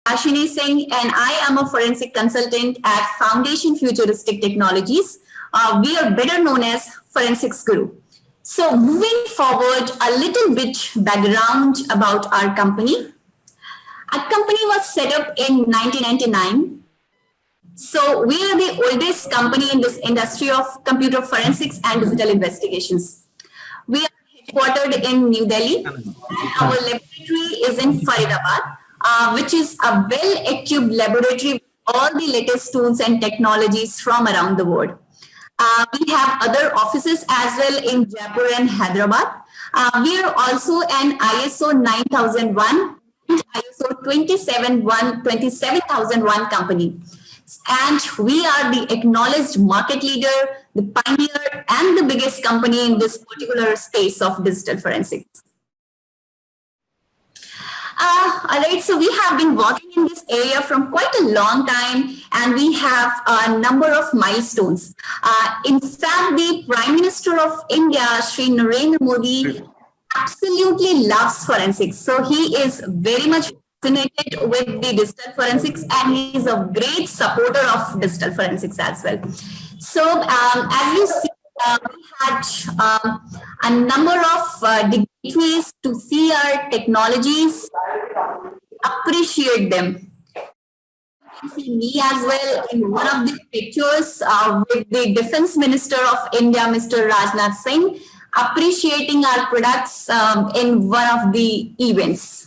Ashini Singh, and I am a forensic consultant at Foundation Futuristic Technologies. We are better known as Forensics Guru. So moving forward, a little bit background about our company. Our company was set up in 1999. So we are the oldest company in this industry of computer forensics and digital investigations. We are headquartered in New Delhi. Our laboratory is in Faridabad, which is a well-equipped laboratory with all the latest tools and technologies from around the world. We have other offices as well in Jaipur and Hyderabad. We are also an ISO 9001 and ISO 27001 company. And we are the acknowledged market leader, the pioneer, and the biggest company in this particular space of digital forensics. All right, so we have been working in this area from quite a long time, and we have a number of milestones. In fact, the Prime Minister of India, Shri Narendra Modi, absolutely loves forensics. So he is very much fascinated with the digital forensics, and he is a great supporter of digital forensics as well. So as you see, we had a number of dignitaries to see our technologies, appreciate them. You can see me as well in one of the pictures with the Defense Minister of India, Mr. Rajnath Singh, appreciating our products in one of the events.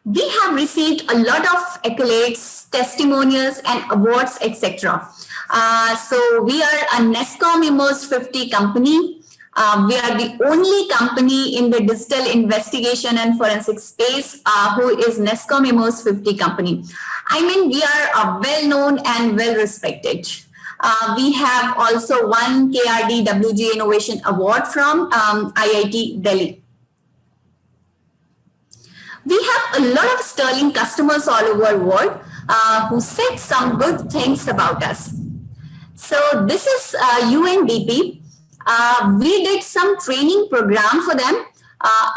We have received a lot of accolades, testimonials, and awards, etc. So we are a NESCOM Immersed 50 company. We are the only company in the digital investigation and forensic space who is NESCOM Immersed 50 company. I mean, we are well-known and well-respected. We have also won KRD WG Innovation Award from IIT Delhi. We have a lot of sterling customers all over the world who said some good things about us. So this is UNDP. We did some training program for them.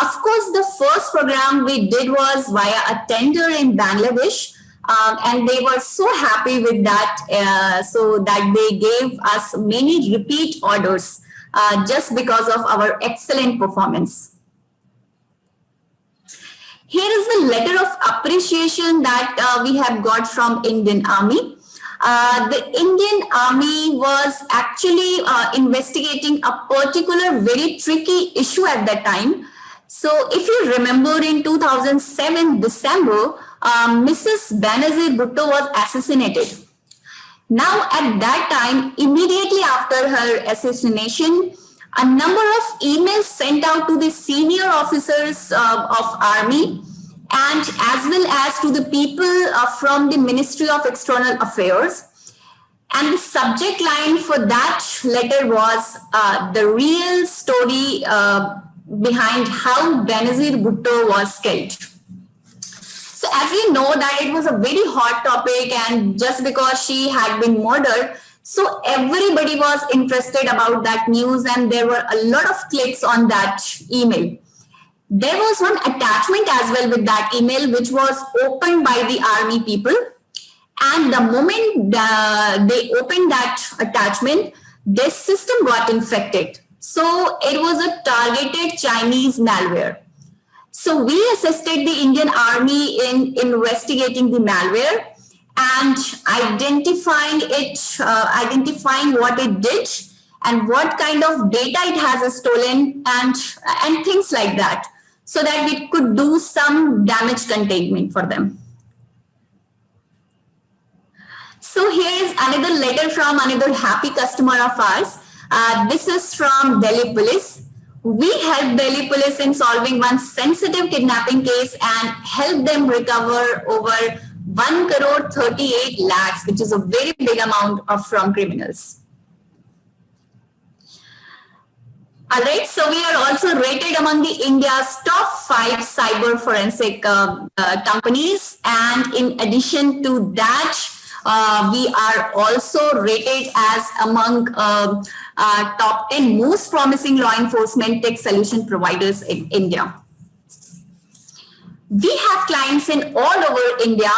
Of course, the first program we did was via a tender in Bangladesh, and they were so happy with that, so that they gave us many repeat orders just because of our excellent performance. Here is the letter of appreciation that we have got from Indian Army. The Indian Army was actually investigating a particular very tricky issue at that time. So if you remember, in 2007 December, Mrs. Benazir Bhutto was assassinated. Now at that time, immediately after her assassination, a number of emails sent out to the senior officers of Army, and as well as to the people from the Ministry of External Affairs. And the subject line for that letter was the real story behind how Benazir Bhutto was killed. So as we know that it was a very hot topic, and just because she had been murdered, so everybody was interested about that news, and there were a lot of clicks on that email. There was one attachment as well with that email, which was opened by the Army people. And the moment they opened that attachment, this system got infected. So it was a targeted Chinese malware. So we assisted the Indian Army in investigating the malware and identifying what it did and what kind of data it has stolen and things like that, so that we could do some damage containment for them. So here is another letter from another happy customer of ours. This is from Delhi Police. We helped Delhi Police in solving one sensitive kidnapping case and helped them recover over 1 crore 38 lakhs, which is a very big amount from criminals. All right, so we are also rated among the India's top 5 cyber forensic companies, and in addition to that, we are also rated as among top 10 most promising law enforcement tech solution providers in India. We have clients in all over India.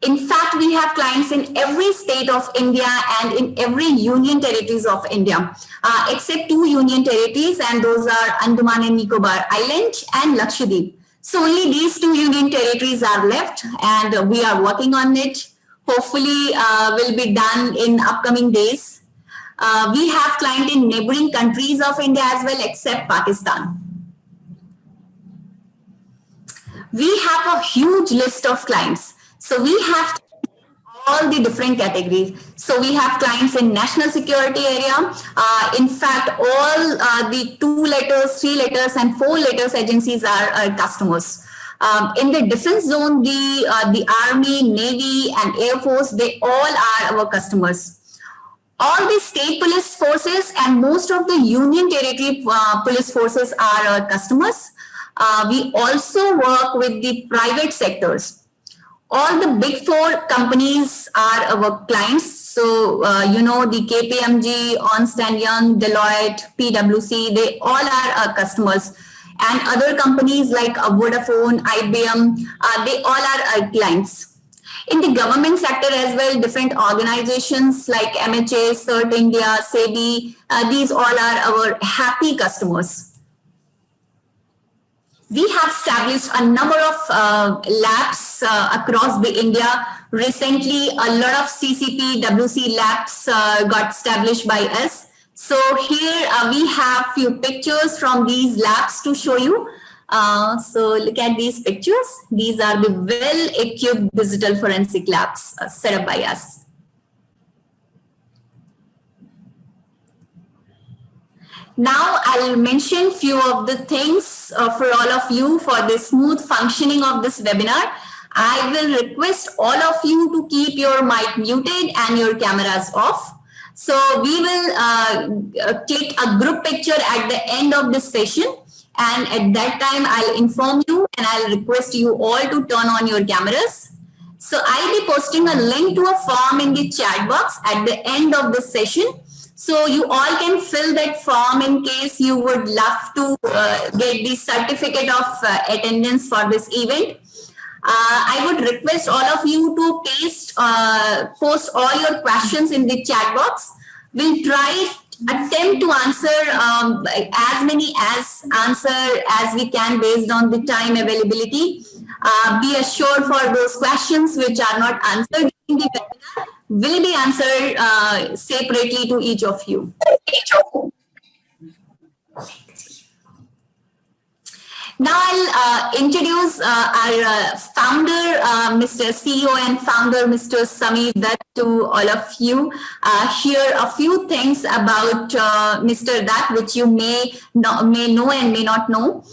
In fact, we have clients in every state of India and in every union territories of India, except 2 union territories, and those are Andaman and Nicobar Island and Lakshadweep. So only these 2 union territories are left, and we are working on it. Hopefully, will be done in upcoming days. We have clients in neighboring countries of India as well, except Pakistan. We have a huge list of clients. So we have all the different categories. So we have clients in national security area. In fact, all the 2 letters, 3 letters, and 4 letters agencies are customers. In the defense zone, the Army, Navy, and Air Force, they all are our customers. All the state police forces and most of the union territory police forces are our customers. We also work with the private sectors. All the big 4 companies are our clients. So, you know, the KPMG, Ernst & Young, Deloitte, PwC, they all are our customers. And other companies like Vodafone, IBM, they all are our clients. In the government sector as well, different organizations like MHA, CERT India, SEBI, these all are our happy customers. We have established a number of labs across the India. Recently, a lot of CCP, WC labs got established by us. So here we have few pictures from these labs to show you. So look at these pictures. These are the well-equipped digital forensic labs set up by us. Now I'll mention few of the things for all of you for the smooth functioning of this webinar. I will request all of you to keep your mic muted and your cameras off. So we will click a group picture at the end of this session, and at that time I'll inform you and I'll request you all to turn on your cameras. So I'll be posting a link to a form in the chat box at the end of this session. So you all can fill that form in case you would love to get the certificate of attendance for this event. I would request all of you to post all your questions in the chat box. We'll attempt to answer as many answer as we can based on the time availability. Be assured for those questions which are not answered in the webinar will be answered separately to each of you. Now I'll introduce our founder, Mr. CEO and founder, Mr. Sameer Dutt, to all of you. Hear a few things about Mr. Dutt, which you may know and may not know.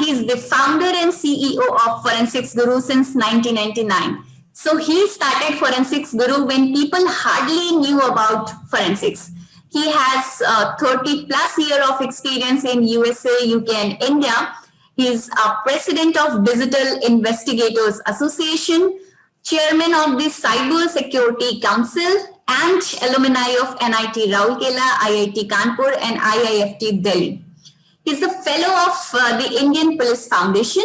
He's the founder and CEO of Forensics Guru since 1999. So he started Forensics Guru when people hardly knew about forensics. He has 30+ years of experience in USA, UK, and India. He's a president of Digital Investigators Association, chairman of the Cyber Security Council, and alumni of NIT Rourkela, IIT Kanpur, and IIFT Delhi. He's a fellow of the Indian Police Foundation.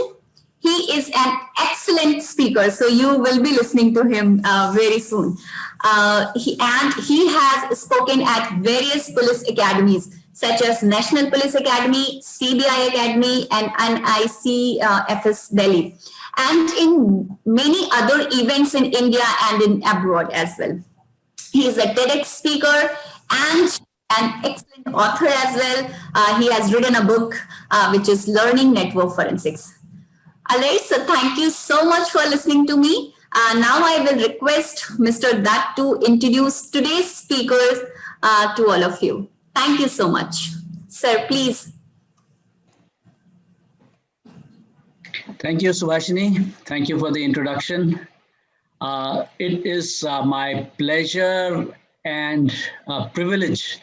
He is an excellent speaker, so you will be listening to him very soon. He has spoken at various police academies, such as National Police Academy, CBI Academy, and NICFS Delhi, and in many other events in India and in abroad as well. He is a TEDx speaker and an excellent author as well. He has written a book which is Learning Network Forensics. All right, so thank you so much for listening to me. Now I will request Mr. Dutt to introduce today's speakers to all of you. Thank you so much. Sir, please. Thank you, Subhashini. Thank you for the introduction. It is my pleasure and privilege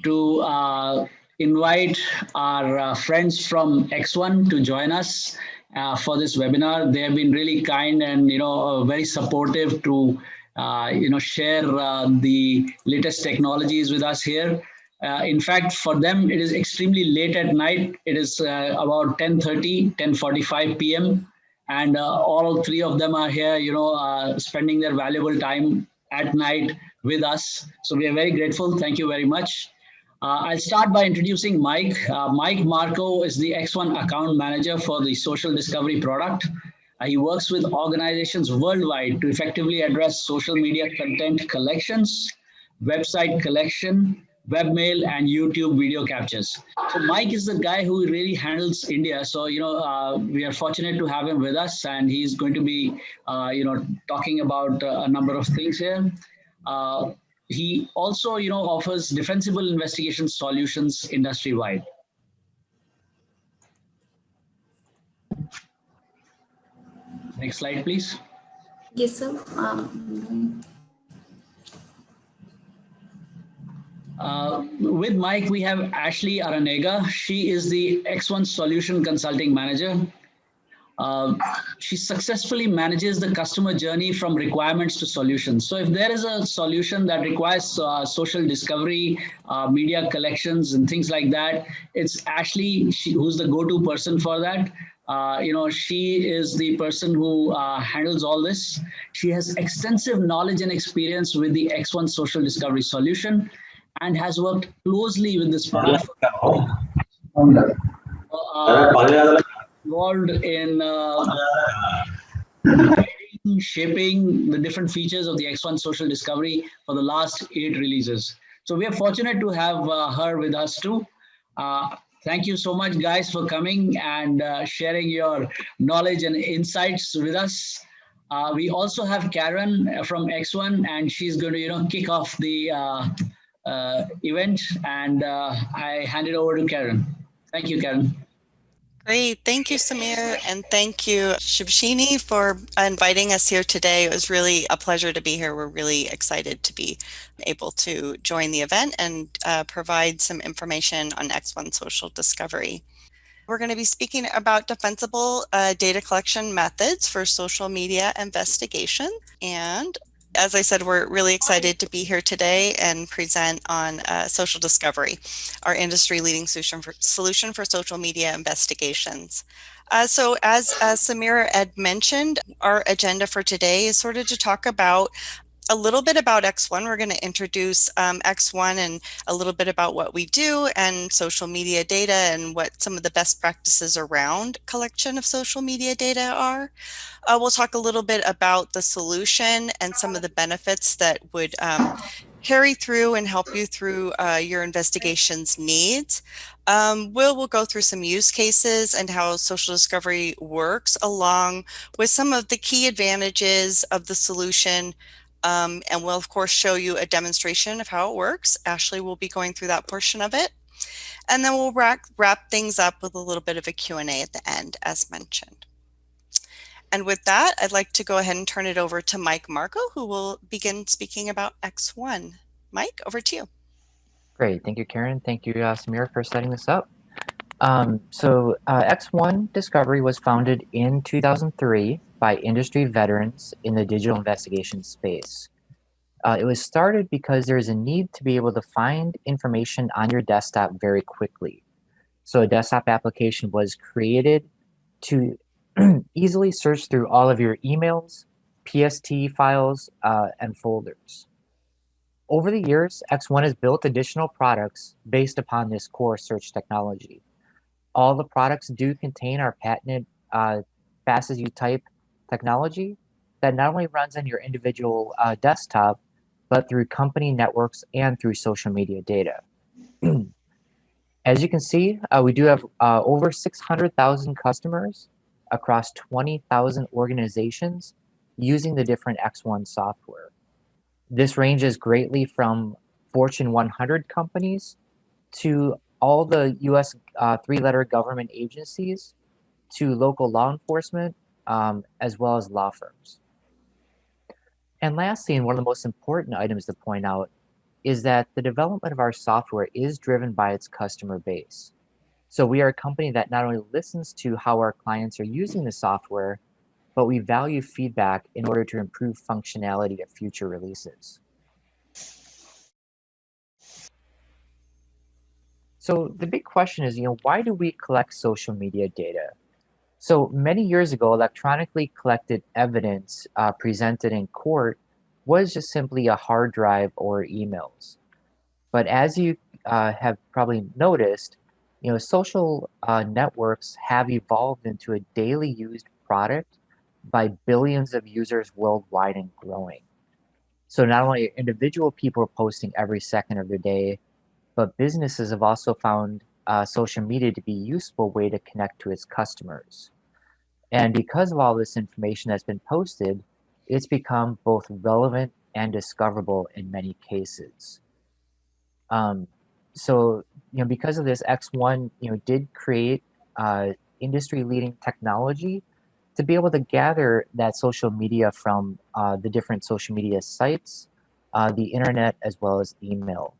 to invite our friends from X1 to join us for this webinar. They have been really kind and very supportive to share the latest technologies with us here. In fact, for them, it is extremely late at night. It is about 10:45 p.m. and all three of them are here, spending their valuable time at night with us. So we are very grateful. Thank you very much. I'll start by introducing Mike. Mike Marco is the X1 account manager for the social discovery product. He works with organizations worldwide to effectively address social media content collections, website collection, webmail, and YouTube video captures. So Mike is the guy who really handles India. So, we are fortunate to have him with us, and he's going to be, talking about a number of things here. He also, offers defensible investigation solutions industry-wide. Next slide, please. Yes, sir. With Mike, we have Ashley Aranega. She is the X1 Solution Consulting Manager. She successfully manages the customer journey from requirements to solutions. So if there is a solution that requires social discovery, media collections, and things like that, it's Ashley who's the go-to person for that. She is the person who handles all this. She has extensive knowledge and experience with the X1 social discovery solution and has worked closely with this product. Involved in shaping the different features of the X1 social discovery for the last 8 releases. So we are fortunate to have her with us too. Thank you so much, guys, for coming and sharing your knowledge and insights with us. We also have Karen from X1, and she's going to, kick off the event. And I hand it over to Karen. Thank you, Karen. Great. Thank you, Samir. And thank you, Shibshini, for inviting us here today. It was really a pleasure to be here. We're really excited to be able to join the event and provide some information on X1 social discovery. We're going to be speaking about defensible data collection methods for social media investigation. And as I said, we're really excited to be here today and present on social discovery, our industry-leading solution for social media investigations. So as Samira had mentioned, our agenda for today is sort of to talk about a little bit about X1. We're going to introduce X1 and a little bit about what we do and social media data and what some of the best practices around collection of social media data are. We'll talk a little bit about the solution and some of the benefits that would carry through and help you through your investigation's needs. We'll go through some use cases and how social discovery works, along with some of the key advantages of the solution. And we'll, of course, show you a demonstration of how it works. Ashley will be going through that portion of it. And then we'll wrap things up with a little bit of a Q&A at the end, as mentioned. And with that, I'd like to go ahead and turn it over to Mike Marco, who will begin speaking about X1. Mike, over to you. Great. Thank you, Karen. Thank you, Samir, for setting this up. X1 Discovery was founded in 2003 by industry veterans in the digital investigation space. It was started because there is a need to be able to find information on your desktop very quickly. So a desktop application was created to easily search through all of your emails, PST files, and folders. Over the years, X1 has built additional products based upon this core search technology. All the products do contain our patented fast as you type technology that not only runs on your individual desktop, but through company networks and through social media data. As you can see, we do have over 600,000 customers across 20,000 organizations using the different X1 software. This ranges greatly from Fortune 100 companies to all the US 3-letter government agencies to local law enforcement, as well as law firms. And lastly, and one of the most important items to point out, is that the development of our software is driven by its customer base. So we are a company that not only listens to how our clients are using the software, but we value feedback in order to improve functionality of future releases. So the big question is, why do we collect social media data? So many years ago, electronically collected evidence presented in court was just simply a hard drive or emails. But as you have probably noticed, social networks have evolved into a daily used product by billions of users worldwide and growing. So not only individual people are posting every second of their day, but businesses have also found social media to be a useful way to connect to its customers. And because of all this information that's been posted, it's become both relevant and discoverable in many cases. Um, so, because of this, X1, did create industry-leading technology to be able to gather that social media from the different social media sites, the internet, as well as email.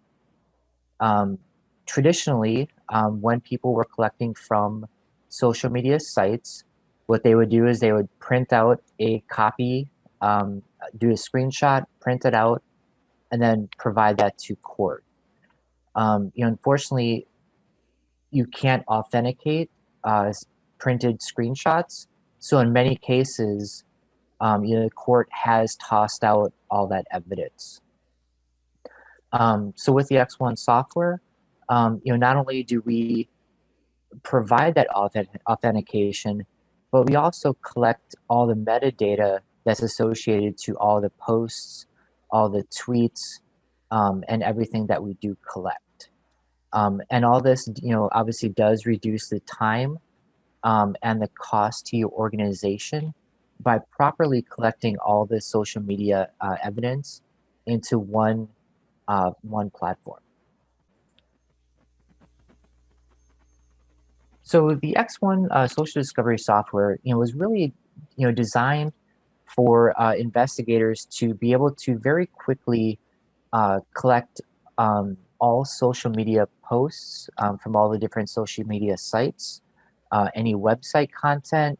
Um, Traditionally, when people were collecting from social media sites, what they would do is they would print out a copy, do a screenshot, print it out, and then provide that to court. Unfortunately, you can't authenticate printed screenshots. So in many cases, the court has tossed out all that evidence. So with the X1 software, not only do we provide that authentication, but we also collect all the metadata that's associated to all the posts, all the tweets, and everything that we do collect. And all this, obviously does reduce the time and the cost to your organization by properly collecting all the social media evidence into one platform. So the X1 social discovery software, was really, designed for investigators to be able to very quickly collect all social media posts from all the different social media sites, any website content,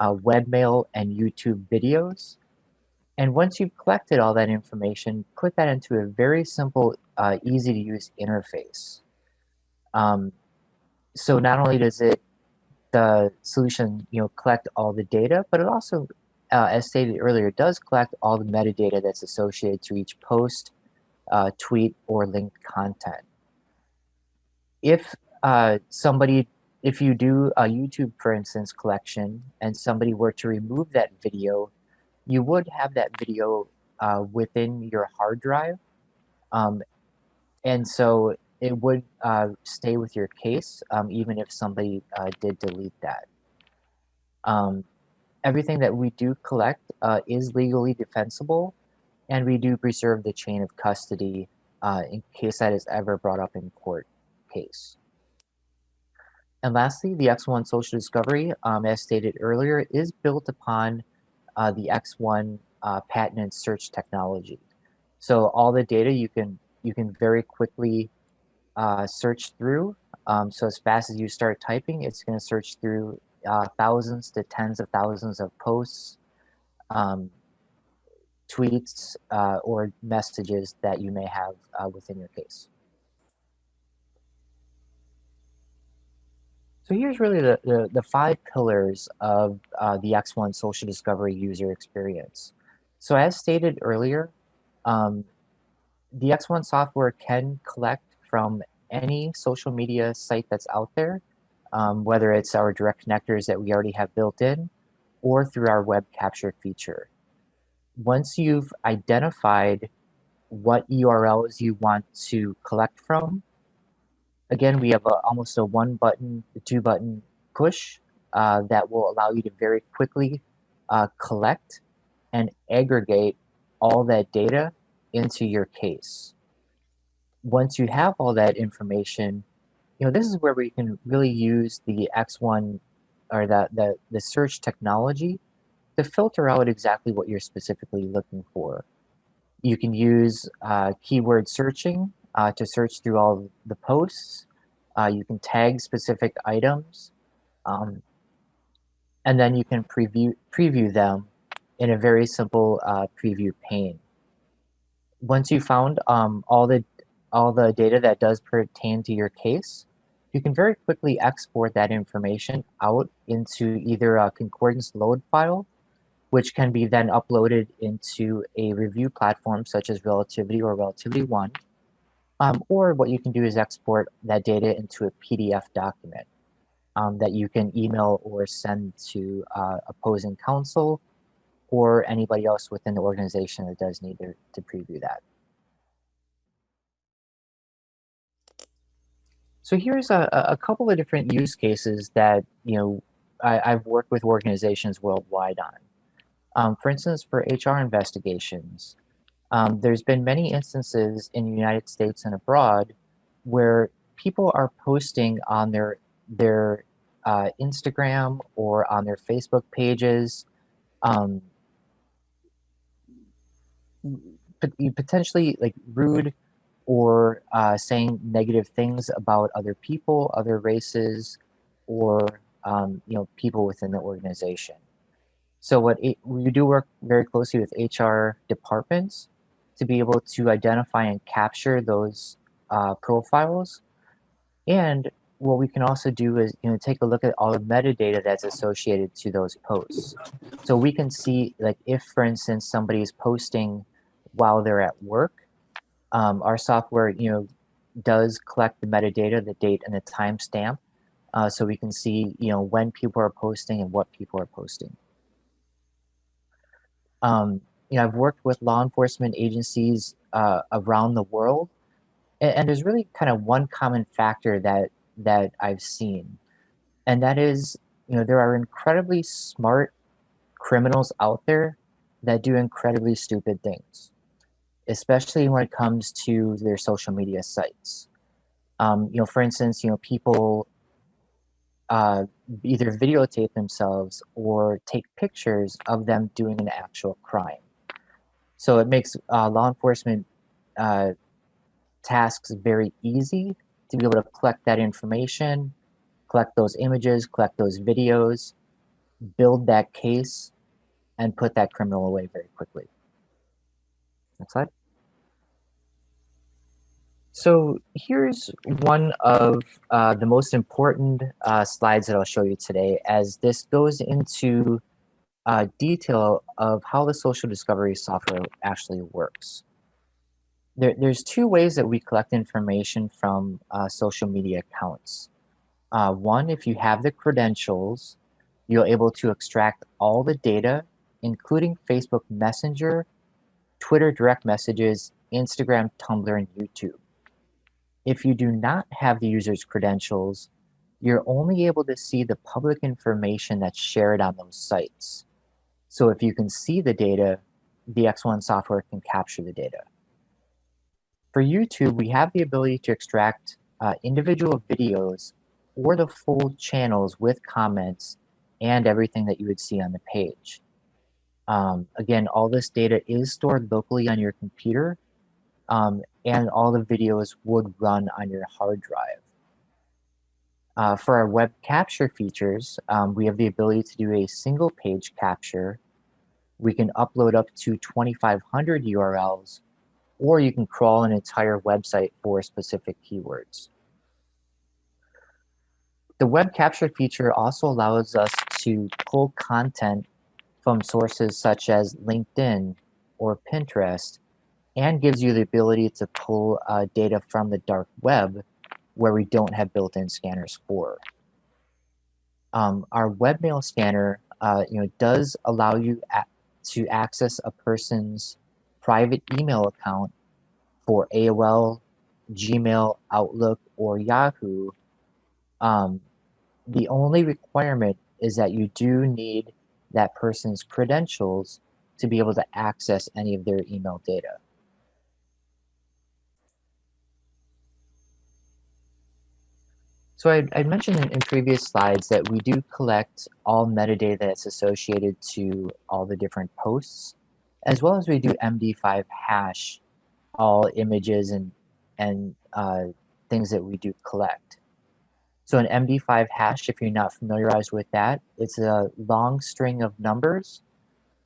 webmail, and YouTube videos. And once you've collected all that information, put that into a very simple, easy to use interface. So not only does the solution, collect all the data, but it also, as stated earlier, does collect all the metadata that's associated to each post, tweet, or linked content. If if you do a YouTube, for instance, collection, and somebody were to remove that video, you would have that video within your hard drive. And so it would stay with your case, even if somebody did delete that. Everything that we do collect is legally defensible, and we do preserve the chain of custody in case that is ever brought up in court case. And lastly, the X1 social discovery, as stated earlier, is built upon the X1 patented search technology. So all the data you can very quickly search through. So as fast as you start typing, it's going to search through thousands to tens of thousands of posts, tweets, or messages that you may have within your case. So here's really the 5 pillars of the X1 social discovery user experience. So as stated earlier, the X1 software can collect from any social media site that's out there, whether it's our direct connectors that we already have built in, or through our web capture feature. Once you've identified what URLs you want to collect from, again, we have almost a 1-button, 2-button push that will allow you to very quickly collect and aggregate all that data into your case. Once you have all that information, this is where we can really use the X1 or the search technology to filter out exactly what you're specifically looking for. You can use keyword searching to search through all the posts. You can tag specific items, and then you can preview them in a very simple preview pane. Once you found all the data that does pertain to your case, you can very quickly export that information out into either a concordance load file, which can be then uploaded into a review platform such as Relativity or Relativity-1, or what you can do is export that data into a PDF document that you can email or send to opposing counsel or anybody else within the organization that does need to preview that. So here's a couple of different use cases that I've worked with organizations worldwide on. For instance, for HR investigations, there's been many instances in the United States and abroad where people are posting on their Instagram or on their Facebook pages, potentially like rude or saying negative things about other people, other races, or people within the organization. So we do work very closely with HR departments to be able to identify and capture those profiles. And what we can also do is take a look at all the metadata that's associated to those posts. So we can see, like, if, for instance, somebody is posting while they're at work, our software does collect the metadata, the date and the timestamp, so we can see when people are posting and what people are posting. I've worked with law enforcement agencies around the world, and there's really kind of one common factor that I've seen, and that is there are incredibly smart criminals out there that do incredibly stupid things, especially when it comes to their social media sites. For instance, people either videotape themselves or take pictures of them doing an actual crime. So it makes law enforcement tasks very easy to be able to collect that information, collect those images, collect those videos, build that case, and put that criminal away very quickly. Next slide. So here's one of the most important slides that I'll show you today, as this goes into detail of how the social discovery software actually works. There's two ways that we collect information from social media accounts. One, if you have the credentials, you're able to extract all the data, including Facebook Messenger, Twitter direct messages, Instagram, Tumblr, and YouTube. If you do not have the user's credentials, you're only able to see the public information that's shared on those sites. So if you can see the data, the X1 software can capture the data. For YouTube, we have the ability to extract individual videos or the full channels with comments and everything that you would see on the page. Again, all this data is stored locally on your computer, and all the videos would run on your hard drive. For our web capture features, we have the ability to do a single page capture. We can upload up to 2,500 URLs, or you can crawl an entire website for specific keywords. The web capture feature also allows us to pull content from sources such as LinkedIn or Pinterest, and gives you the ability to pull data from the dark web where we don't have built-in scanners for. Our webmail scanner does allow you to access a person's private email account for AOL, Gmail, Outlook, or Yahoo. The only requirement is that you do need that person's credentials to be able to access any of their email data. So I mentioned in previous slides that we do collect all metadata that's associated to all the different posts, as well as we do Md5 hash all images and things that we do collect. So an Md5 hash, if you're not familiarized with that, it's a long string of numbers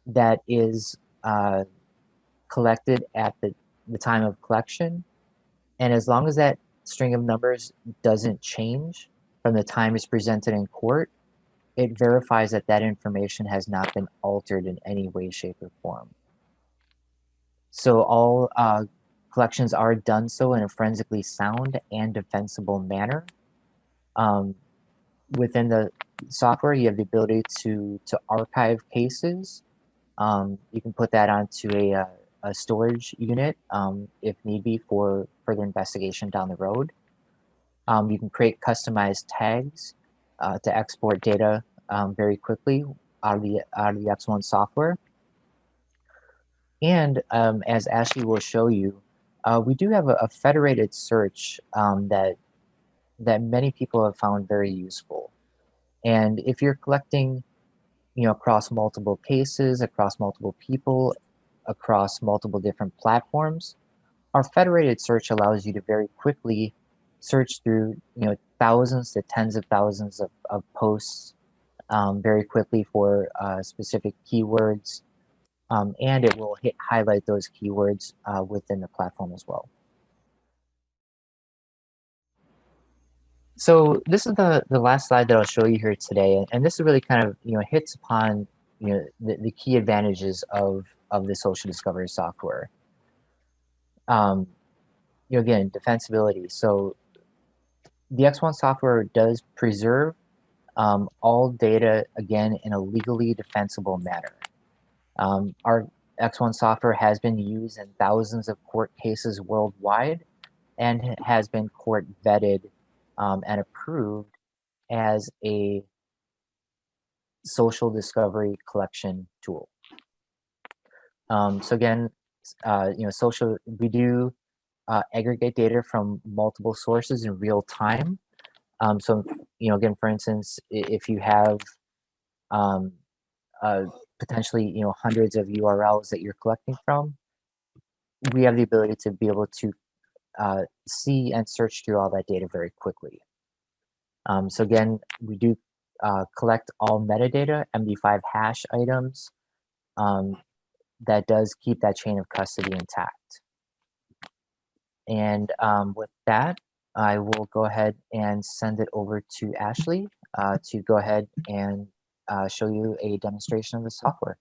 that is collected at the time of collection. And as long as that string of numbers doesn't change from the time it's presented in court, it verifies that that information has not been altered in any way, shape, or form. So all collections are done so in a forensically sound and defensible manner. Within the software, you have the ability to archive cases. You can put that onto a storage unit if need be for further investigation down the road. You can create customized tags to export data very quickly out of the X1 software. And as Ashley will show you, we do have a federated search that many people have found very useful. And if you're collecting, across multiple cases, across multiple people, across multiple different platforms, our federated search allows you to very quickly search through, thousands to tens of thousands of posts very quickly for specific keywords, and it will highlight those keywords within the platform as well. So this is the last slide that I'll show you here today, and this is really kind of hits upon the key advantages of the social discovery software. Again, defensibility. So the X1 software does preserve all data, again, in a legally defensible manner. Our X1 software has been used in thousands of court cases worldwide and has been court vetted and approved as a social discovery collection tool. So again, we do aggregate data from multiple sources in real time. So again, for instance, if you have potentially hundreds of URLs that you're collecting from, we have the ability to be able to see and search through all that data very quickly. So again, we do collect all metadata, Md5 hash items. That does keep that chain of custody intact. And with that, I will go ahead and send it over to Ashley to go ahead and show you a demonstration of the software.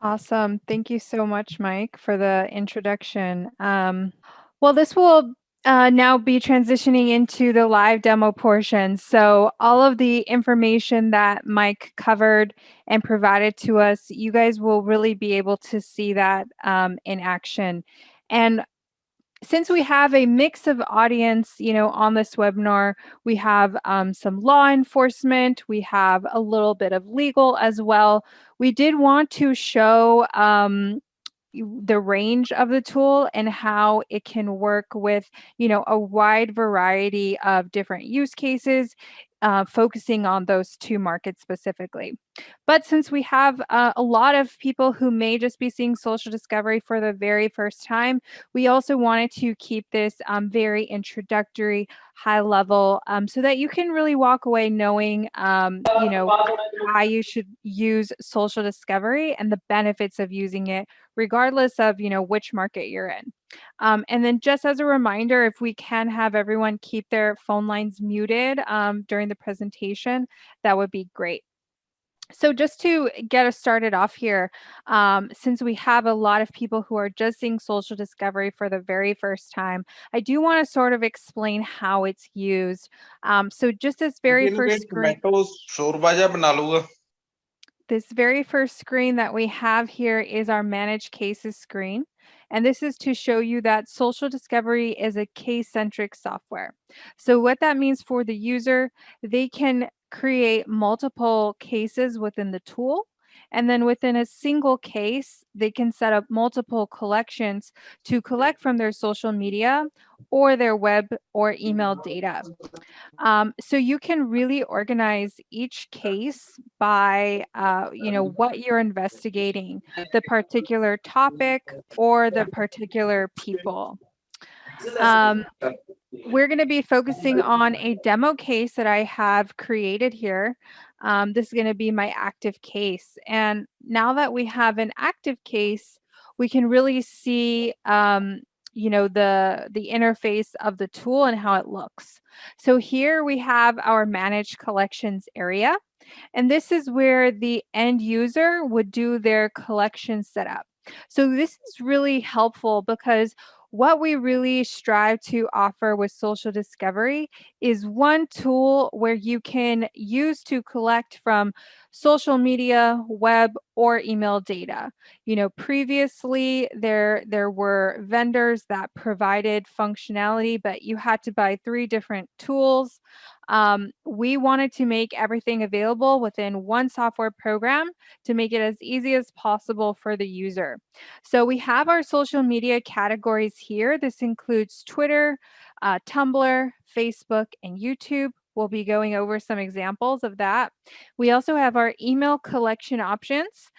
Awesome. Thank you so much, Mike, for the introduction. Well, this will now be transitioning into the live demo portion. So all of the information that Mike covered and provided to us, you guys will really be able to see that in action. And since we have a mix of audience, on this webinar, we have some law enforcement, we have a little bit of legal as well. We did want to show the range of the tool and how it can work with, a wide variety of different use cases, focusing on those two markets specifically. But since we have a lot of people who may just be seeing social discovery for the very first time, we also wanted to keep this very introductory, high level, so that you can really walk away knowing, why you should use social discovery and the benefits of using it, regardless of, which market you're in. And then just as a reminder, if we can have everyone keep their phone lines muted during the presentation, that would be great. So just to get us started off here, since we have a lot of people who are just seeing social discovery for the very first time, I do want to sort of explain how it's used. So just this very first screen, that we have here is our Manage Cases screen. And this is to show you that social discovery is a case-centric software. So what that means for the user, they can create multiple cases within the tool. And then within a single case, they can set up multiple collections to collect from their social media or their web or email data. So you can really organize each case by, what you're investigating, the particular topic or the particular people. We're going to be focusing on a demo case that I have created here. This is going to be my active case. And now that we have an active case, we can really see the interface of the tool and how it looks. So here we have our managed collections area, and this is where the end user would do their collection setup. So this is really helpful because what we really strive to offer with social discovery is one tool where you can use to collect from social media, web, or email data. Previously there were vendors that provided functionality, but you had to buy 3 different tools. We wanted to make everything available within one software program to make it as easy as possible for the user. So we have our social media categories here. This includes Twitter, Tumblr, Facebook, and YouTube. We'll be going over some examples of that. We also have our email collection options.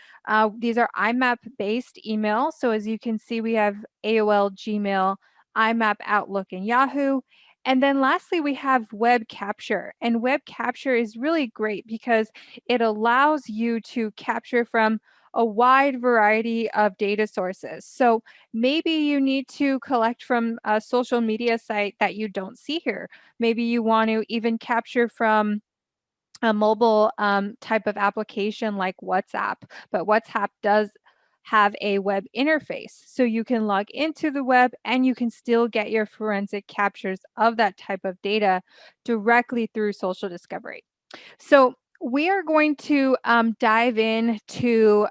These are IMAP-based emails. So as you can see, we have AOL, Gmail, IMAP, Outlook, and Yahoo. And then lastly, we have web capture. And web capture is really great because it allows you to capture from a wide variety of data sources. So maybe you need to collect from a social media site that you don't see here. Maybe you want to even capture from a mobile type of application like WhatsApp, but WhatsApp does have a web interface. So you can log into the web and you can still get your forensic captures of that type of data directly through social discovery. So we are going to dive into,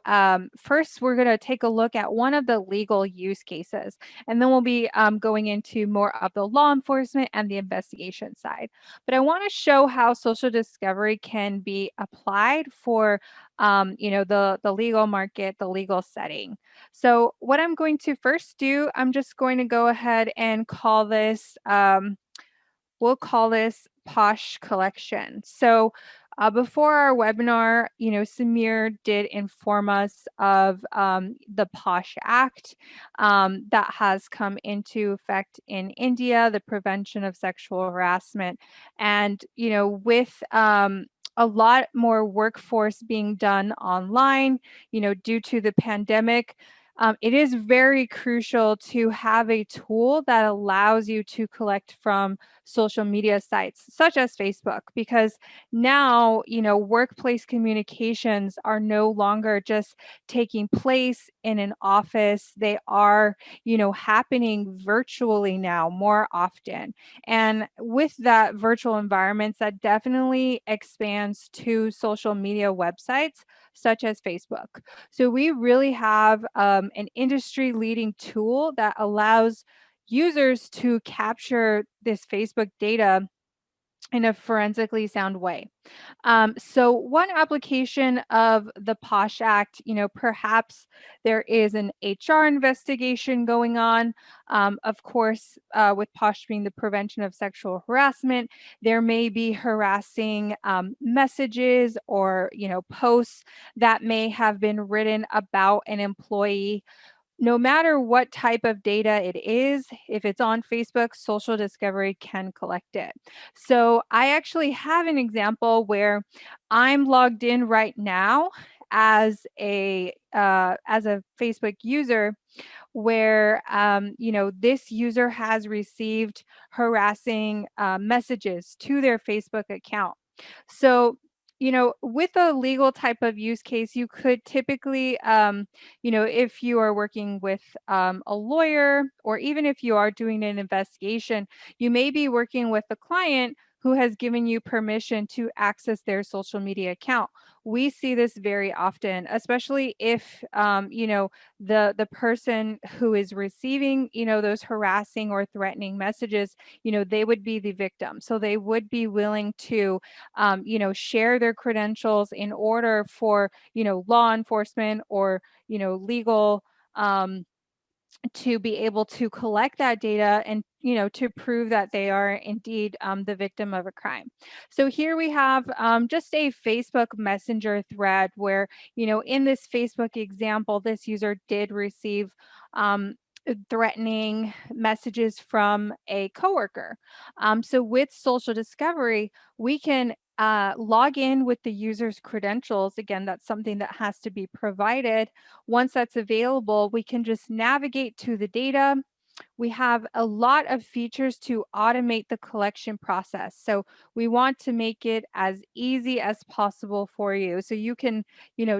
first, we're going to take a look at one of the legal use cases, and then we'll be going into more of the law enforcement and the investigation side. But I want to show how social discovery can be applied for the legal market, the legal setting. So what I'm going to first do, I'm just going to go ahead and call this, we'll call this Posh Collection. So before our webinar, Samir did inform us of the Posh Act that has come into effect in India, the Prevention of Sexual Harassment. And, with a lot more workforce being done online, due to the pandemic, it is very crucial to have a tool that allows you to collect from social media sites such as Facebook, because now, workplace communications are no longer just taking place in an office. They are, happening virtually now more often. And with that virtual environments, that definitely expands to social media websites such as Facebook. So we really have an industry leading tool that allows users to capture this Facebook data in a forensically sound way. So one application of the POSH Act, perhaps there is an HR investigation going on. Of course, with POSH being the prevention of sexual harassment, there may be harassing messages or, posts that may have been written about an employee. No matter what type of data it is, if it's on Facebook, social discovery can collect it. So I actually have an example where I'm logged in right now as a Facebook user, where this user has received harassing messages to their Facebook account. So with a legal type of use case, you could typically, if you are working with a lawyer, or even if you are doing an investigation, you may be working with a client who has given you permission to access their social media account. We see this very often, especially if, the person who is receiving, those harassing or threatening messages, they would be the victim. So they would be willing to, share their credentials in order for, law enforcement or, legal, to be able to collect that data and to prove that they are indeed the victim of a crime. So here we have just a Facebook Messenger thread where in this Facebook example, this user did receive threatening messages from a coworker. So with social discovery, we can log in with the user's credentials. Again, that's something that has to be provided. Once that's available, we can just navigate to the data. we have a lot of features to automate the collection process. So we want to make it as easy as possible for you. So you can,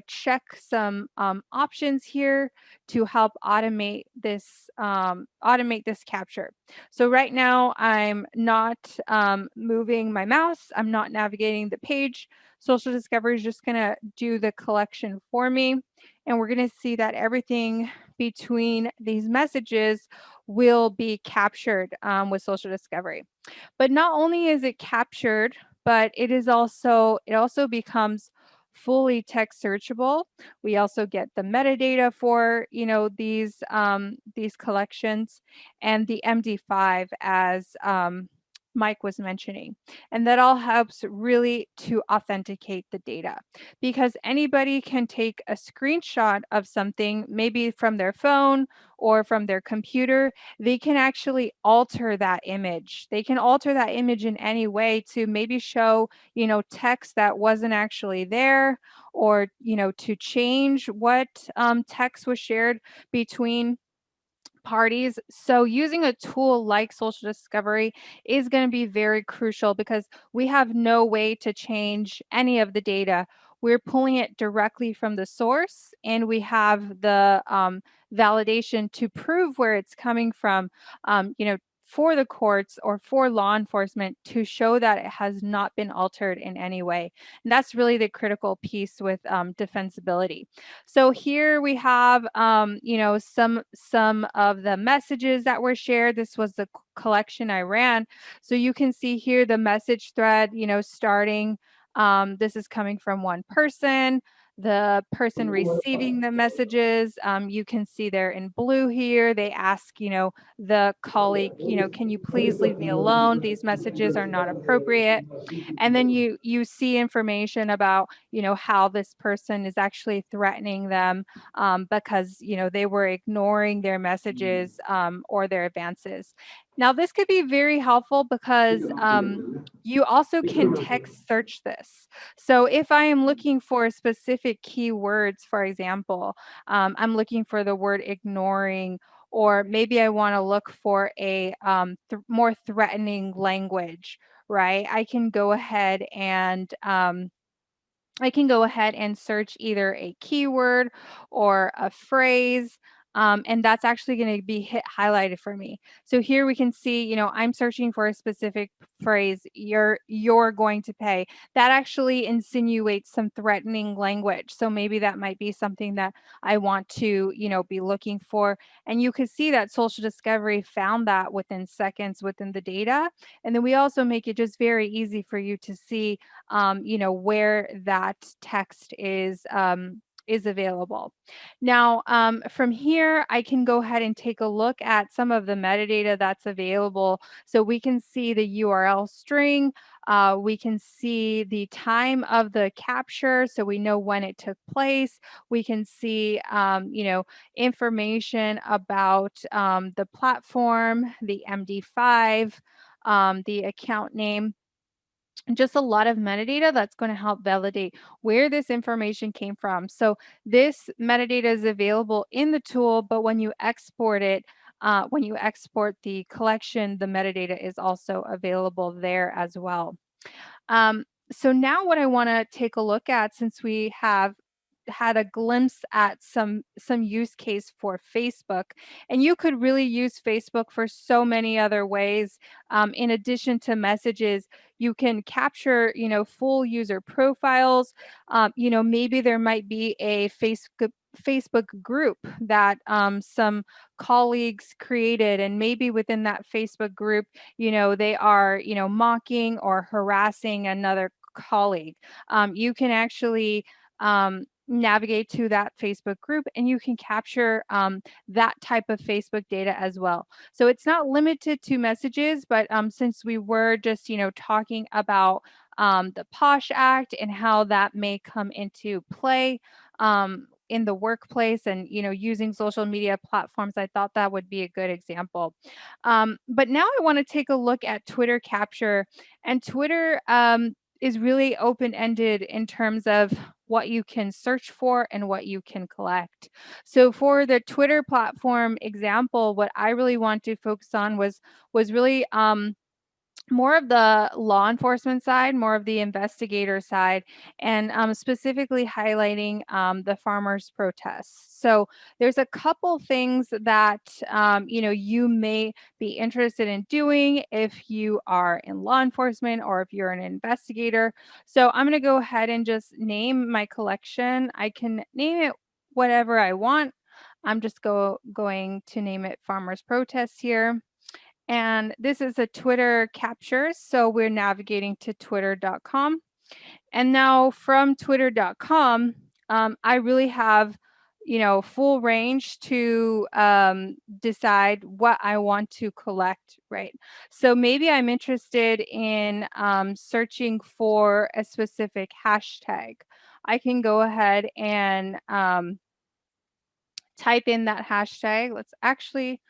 check some options here to help automate this capture. So right now I'm not moving my mouse. I'm not navigating the page. Social Discovery is just going to do the collection for me. And we're going to see that everything between these messages will be captured with Social Discovery. But not only is it captured, but it also becomes fully text searchable. We also get the metadata for these collections, and the MD5 as Mike was mentioning. And that all helps really to authenticate the data, because anybody can take a screenshot of something, maybe from their phone or from their computer. They can actually alter that image. They can alter that image in any way to maybe show, text that wasn't actually there, or, to change what text was shared between parties. So using a tool like Social Discovery is going to be very crucial, because we have no way to change any of the data. We're pulling it directly from the source, and we have the validation to prove where it's coming from, for the courts or for law enforcement, to show that it has not been altered in any way. And that's really the critical piece with defensibility. So here we have, some of the messages that were shared. This was the collection I ran. So you can see here the message thread, starting. This is coming from one person. The person receiving the messages, you can see they're in blue here. They ask, the colleague, can you please leave me alone? These messages are not appropriate. And then you see information about, how this person is actually threatening them, because, they were ignoring their messages or their advances. Now, this could be very helpful, because you also can text search this. So if I am looking for specific keywords, for example, I'm looking for the word ignoring, or maybe I want to look for a more threatening language, right? I can go ahead and search either a keyword or a phrase, and that's actually going to be highlighted for me. So here we can see, I'm searching for a specific phrase, you're going to pay. That actually insinuates some threatening language. So maybe that might be something that I want to, be looking for. And you could see that Social Discovery found that within seconds within the data. And then we also make it just very easy for you to see, where that text is available. Now, from here, I can go ahead and take a look at some of the metadata that's available. So we can see the URL string. We can see the time of the capture, so we know when it took place. We can see, information about the platform, the MD5, the account name. Just a lot of metadata that's going to help validate where this information came from. So this metadata is available in the tool, but when you export it, when you export the collection, the metadata is also available there as well. So now what I want to take a look at, since we have had a glimpse at some use case for Facebook, and you could really use Facebook for so many other ways. In addition to messages, you can capture, full user profiles. Maybe there might be a Facebook group that some colleagues created, and maybe within that Facebook group, they are, mocking or harassing another colleague. You can actually navigate to that Facebook group, and you can capture that type of Facebook data as well. So it's not limited to messages, but since we were just, talking about the POSH Act and how that may come into play in the workplace, and using social media platforms, I thought that would be a good example. But now I want to take a look at Twitter capture, and Twitter is really open-ended in terms of what you can search for and what you can collect. So for the Twitter platform example, what I really want to focus on was really more of the law enforcement side, more of the investigator side, and specifically highlighting the farmers' protests. So there's a couple things that you may be interested in doing if you are in law enforcement or if you're an investigator. So I'm going to go ahead and just name my collection. I can name it whatever I want. I'm just going to name it Farmers Protests here. And this is a Twitter capture. So we're navigating to twitter.com. And now from twitter.com, I really have, full range to decide what I want to collect, right? So maybe I'm interested in searching for a specific hashtag. I can go ahead and type in that hashtag. Let's actually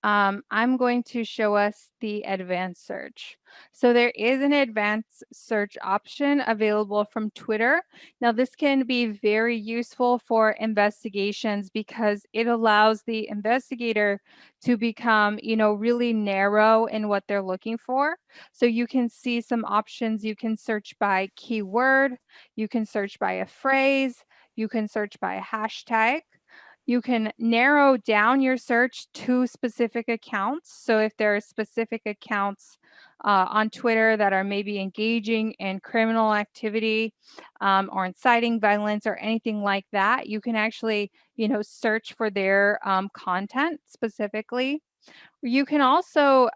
I'm going to show us the advanced search. So there is an advanced search option available from Twitter. Now this can be very useful for investigations because it allows the investigator to become, really narrow in what they're looking for. So you can see some options. You can search by keyword, you can search by a phrase, you can search by a hashtag. You can narrow down your search to specific accounts. So if there are specific accounts on Twitter that are maybe engaging in criminal activity or inciting violence or anything like that, you can actually, search for their content specifically. You can also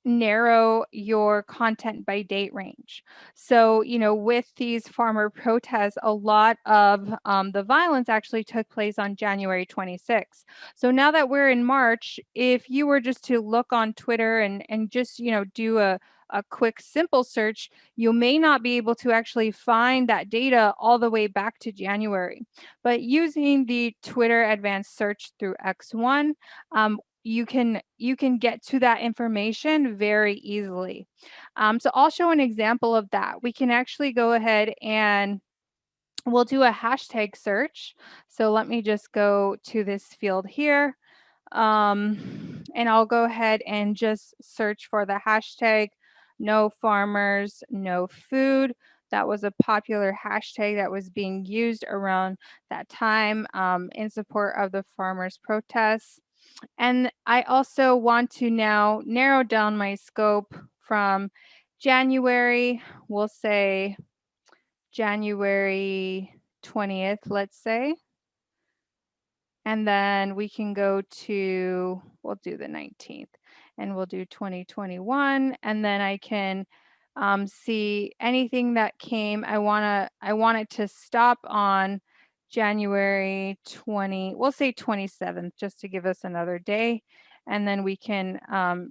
narrow your content by date range. So, with these farmer protests, a lot of the violence actually took place on January 26th. So now that we're in March, if you were just to look on Twitter and just, do a quick simple search, you may not be able to actually find that data all the way back to January. But using the Twitter advanced search through X1, you can get to that information very easily. So I'll show an example of that. We can actually go ahead and we'll do a hashtag search. So let me just go to this field here. And I'll go ahead and just search for the hashtag no farmers, no food. That was a popular hashtag that was being used around that time in support of the farmers' protests. And I also want to now narrow down my scope from January, we'll say January 20th, let's say. And then we can go to, we'll do the 19th and we'll do 2021. And then I can see anything that came. I want it to stop on January 20, we'll say 27th, just to give us another day. And then we can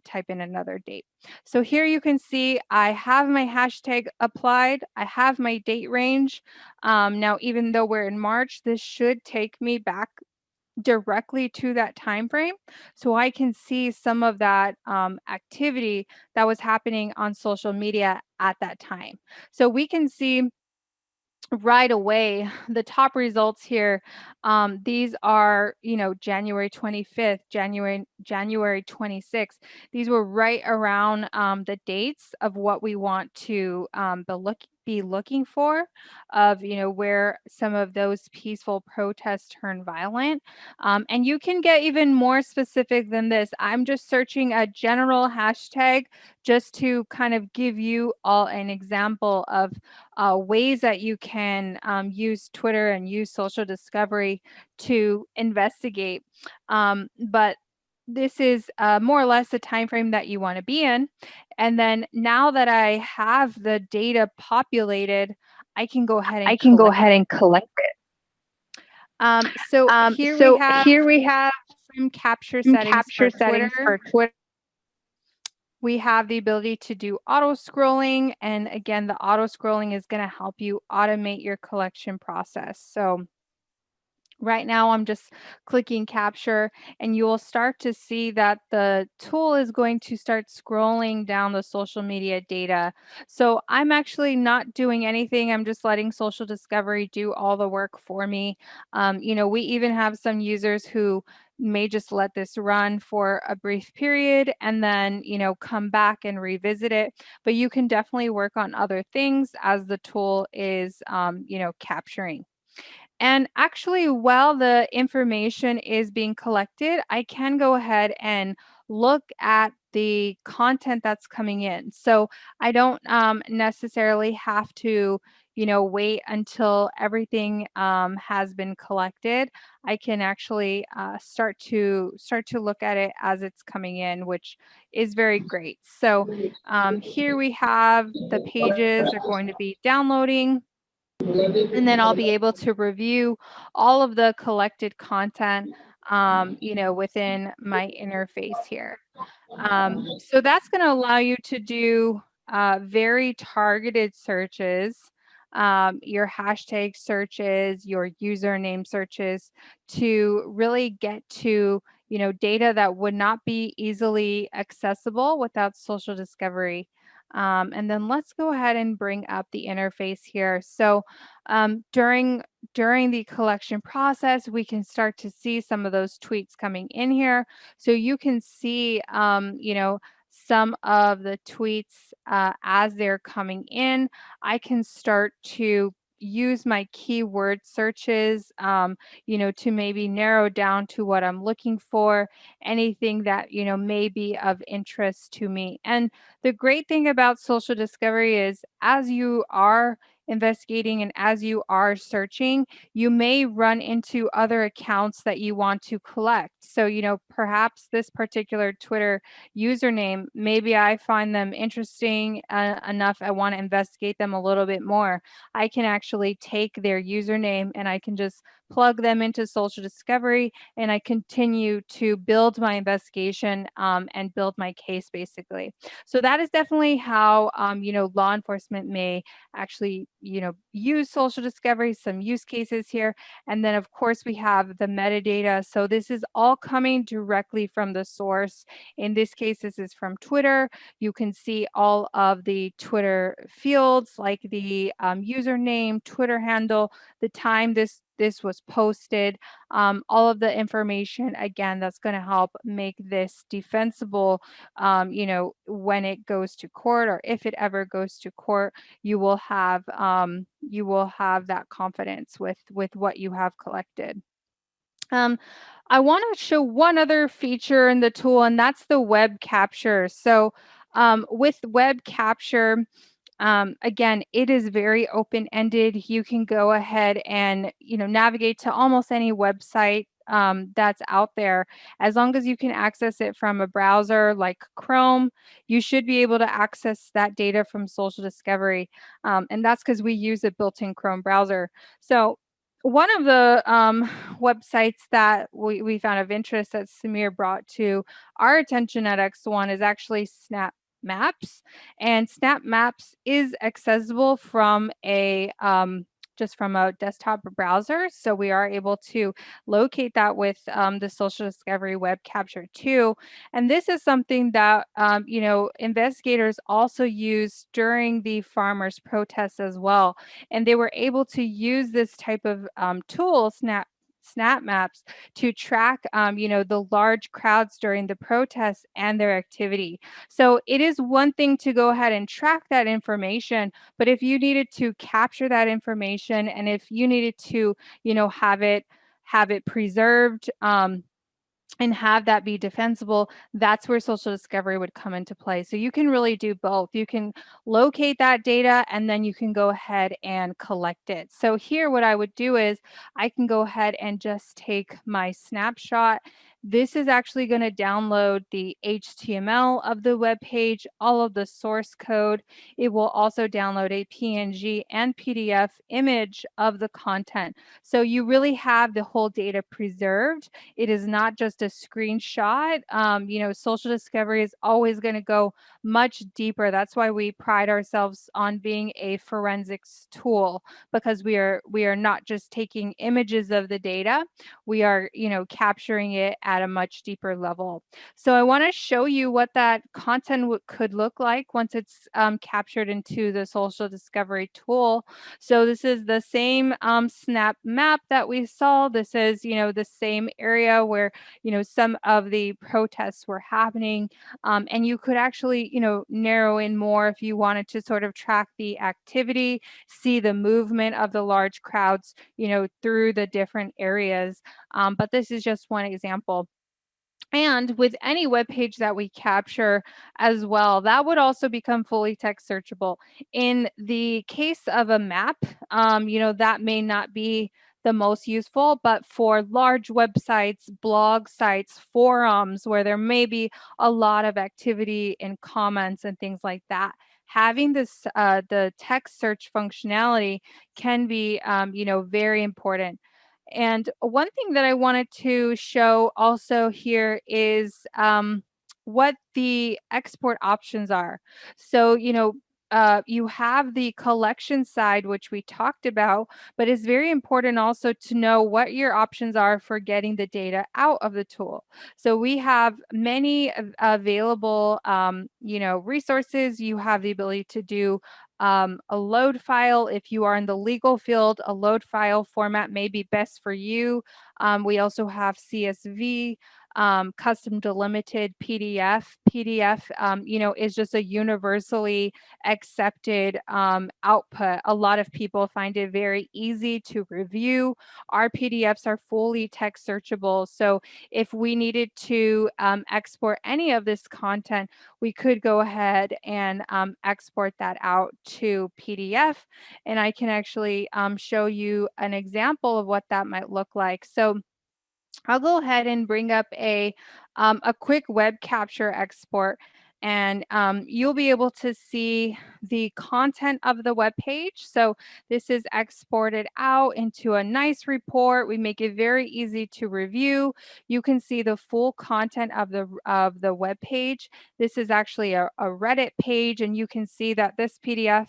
type in another date. So here you can see I have my hashtag applied. I have my date range. Now, even though we're in March, this should take me back directly to that time frame, so I can see some of that activity that was happening on social media at that time. So we can see right away the top results here. These are, January 25th, January 26th. These were right around the dates of what we want to be looking for, of where some of those peaceful protests turn violent. And you can get even more specific than this. I'm just searching a general hashtag just to kind of give you all an example of ways that you can use Twitter and use social discovery to investigate. But this is more or less the time frame that you want to be in. And then now that I have the data populated, I can go ahead and collect it. So here we have some capture settings for Twitter. We have the ability to do auto scrolling. And again, the auto scrolling is going to help you automate your collection process. So Right now, I'm just clicking capture, and you will start to see that the tool is going to start scrolling down the social media data. So I'm actually not doing anything. I'm just letting Social Discovery do all the work for me. We even have some users who may just let this run for a brief period and then, come back and revisit it. But you can definitely work on other things as the tool is, capturing. And actually, while the information is being collected, I can go ahead and look at the content that's coming in. So I don't necessarily have to, wait until everything has been collected. I can actually start to look at it as it's coming in, which is very great. So here we have the pages are going to be downloading. And then I'll be able to review all of the collected content, within my interface here. So that's going to allow you to do very targeted searches, your hashtag searches, your username searches, to really get to data that would not be easily accessible without Social Discovery. And then let's go ahead and bring up the interface here. So during the collection process, we can start to see some of those tweets coming in here. So you can see, some of the tweets as they're coming in. I can start to use my keyword searches, to maybe narrow down to what I'm looking for, anything that, may be of interest to me. And the great thing about Social Discovery is as you are investigating and as you are searching, you may run into other accounts that you want to collect. So, perhaps this particular Twitter username, maybe I find them interesting enough, I want to investigate them a little bit more. I can actually take their username and I can just plug them into Social Discovery, and I continue to build my investigation and build my case, basically. So that is definitely how, law enforcement may actually, use Social Discovery, some use cases here. And then, of course, we have the metadata. So this is all coming directly from the source. In this case, this is from Twitter. You can see all of the Twitter fields, like the username, Twitter handle, the time this was posted, all of the information, again, that's going to help make this defensible, when it goes to court, or if it ever goes to court, you will have that confidence with what you have collected. I want to show one other feature in the tool, and that's the web capture. So with web capture, again, it is very open-ended. You can go ahead and navigate to almost any website that's out there. As long as you can access it from a browser like Chrome, you should be able to access that data from Social Discovery. And that's because we use a built-in Chrome browser. So one of the websites that we found of interest that Samir brought to our attention at X1 is actually Snap Maps, and Snap Maps is accessible from a just from a desktop browser. So we are able to locate that with the Social Discovery web capture too. And this is something that investigators also used during the farmers' protests as well. And they were able to use this type of tool, Snap Maps, to track, the large crowds during the protests and their activity. So it is one thing to go ahead and track that information, but if you needed to capture that information, and if you needed to, have it preserved, and have that be defensible, that's where Social Discovery would come into play. So you can really do both. You can locate that data, and then you can go ahead and collect it. So here, what I would do is I can go ahead and just take my snapshot This is actually going to download the HTML of the web page, all of the source code. It will also download a PNG and PDF image of the content. So you really have the whole data preserved. It is not just a screenshot. You know, social discovery is always going to go much deeper. That's why we pride ourselves on being a forensics tool, because we are not just taking images of the data, we are, you know, capturing it at a much deeper level. So I want to show you what that content could look like once it's captured into the social discovery tool. So this is the same snap map that we saw. This is, you know, the same area where, you know, some of the protests were happening. And you could actually, you know, narrow in more if you wanted to sort of track the activity, see the movement of the large crowds, you know, through the different areas. But this is just one example. And with any web page that we capture as well, that would also become fully text searchable. In the case of a map, you know, that may not be the most useful, but for large websites, blog sites, forums, where there may be a lot of activity and comments and things like that, having this the text search functionality can be, you know, very important. And one thing that I wanted to show also here is what the export options are. So, you know, you have the collection side, which we talked about, but it's very important also to know what your options are for getting the data out of the tool. So we have many available, you know, resources. You have the ability to do a load file. If you are in the legal field, a load file format may be best for you. We also have CSV, custom delimited PDF. PDF, you know, is just a universally accepted output. A lot of people find it very easy to review. Our PDFs are fully text searchable. So if we needed to export any of this content, we could go ahead and export that out to PDF. And I can actually show you an example of what that might look like. So I'll go ahead and bring up a quick web capture export, and you'll be able to see the content of the web page. So this is exported out into a nice report. We make it very easy to review. You can see the full content of the web page. This is actually a Reddit page, and you can see that this PDF,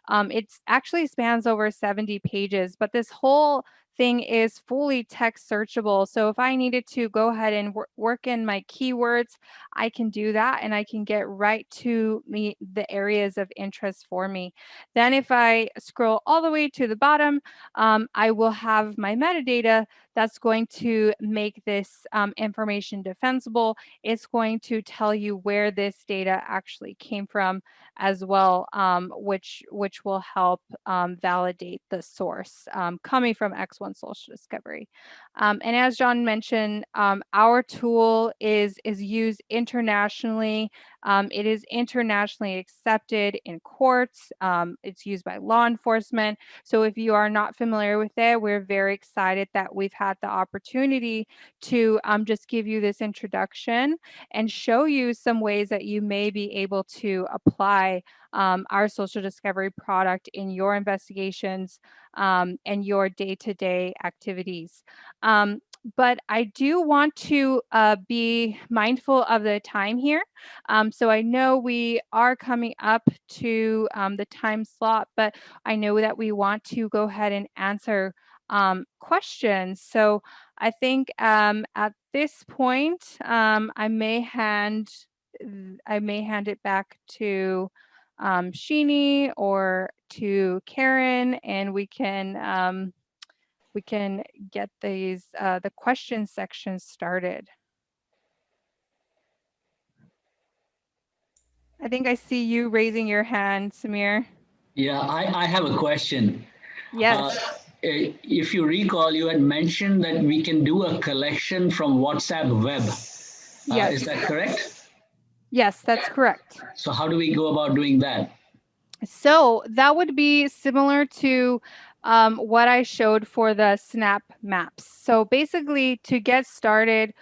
it actually spans over 70 pages, but this whole thing is fully text searchable. So if I needed to go ahead and work in my keywords, I can do that, and I can get right to the areas of interest for me. Then if I scroll all the way to the bottom, I will have my metadata that's going to make this information defensible. It's going to tell you where this data actually came from as well, which will help validate the source coming from X1 Social Discovery. And as John mentioned, our tool is used internationally. It is internationally accepted in courts. It's used by law enforcement. So if you are not familiar with it, we're very excited that we've had the opportunity to just give you this introduction and show you some ways that you may be able to apply our social discovery product in your investigations and your day-to-day activities. But I do want to be mindful of the time here. So I know we are coming up to the time slot, but I know that we want to go ahead and answer questions. So I think at this point, I may hand it back to Sheeny or to Karen, and we can get these the question section started. I think I see you raising your hand, Samir. Yeah, I have a question. Yes. If you recall, you had mentioned that we can do a collection from WhatsApp web. Yes. Is that correct? Yes, that's correct. So how do we go about doing that? So that would be similar to what I showed for the snap maps. So basically, to get started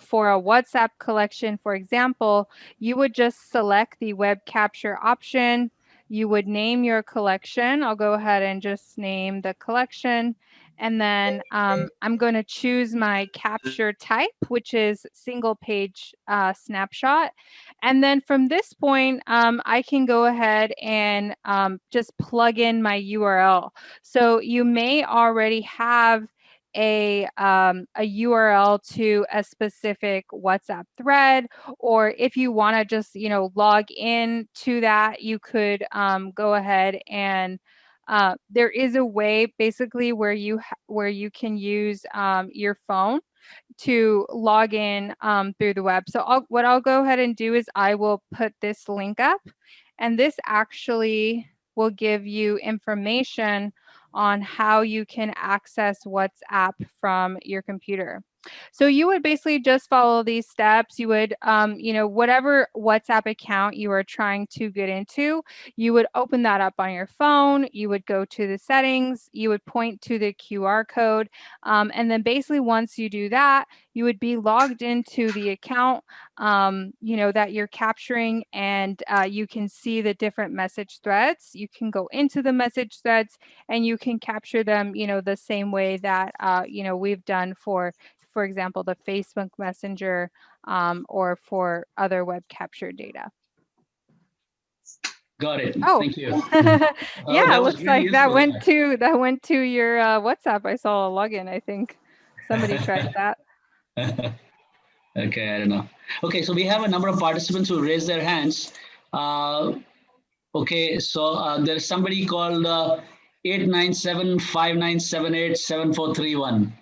for a WhatsApp collection, for example, you would just select the web capture option. You would name your collection. I'll go ahead and just name the collection. And then I'm going to choose my capture type, which is single page snapshot. And then from this point, I can go ahead and just plug in my URL. So you may already have a URL to a specific WhatsApp thread, or if you want to just log in to that, you could go ahead and there is a way basically where you can use your phone to log in through the web. So what I'll go ahead and do is I will put this link up, and this actually will give you information on how you can access WhatsApp from your computer. So you would basically just follow these steps. You would, whatever WhatsApp account you are trying to get into, you would open that up on your phone. You would go to the settings. You would point to the QR code. And then basically once you do that, you would be logged into the account, that you're capturing, and you can see the different message threads. You can go into the message threads and you can capture them, the same way that, we've done for example, the Facebook Messenger or for other web capture data. Got it. Oh. Thank you. Yeah, that it was looks really like that useful. went to your WhatsApp. I saw a login. I think somebody tried that. Okay, I don't know. Okay, so we have a number of participants who raised their hands. Okay, so there's somebody called 897-5978-7431.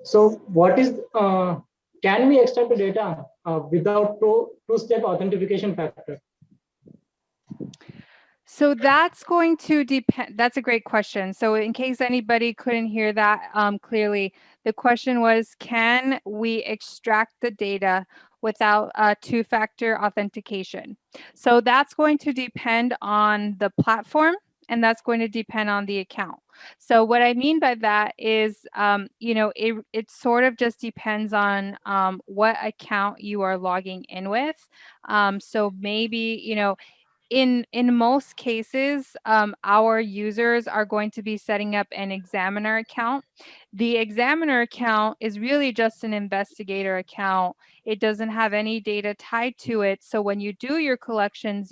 So what is, can we extract the data without two-step authentication factor? So that's going to depend. That's a great question. So in case anybody couldn't hear that clearly, the question was, can we extract the data without two-factor authentication? So that's going to depend on the platform, and that's going to depend on the account. So what I mean by that is, it sort of just depends on what account you are logging in with. So maybe, in most cases, our users are going to be setting up an examiner account. The examiner account is really just an investigator account. It doesn't have any data tied to it. So when you do your collections,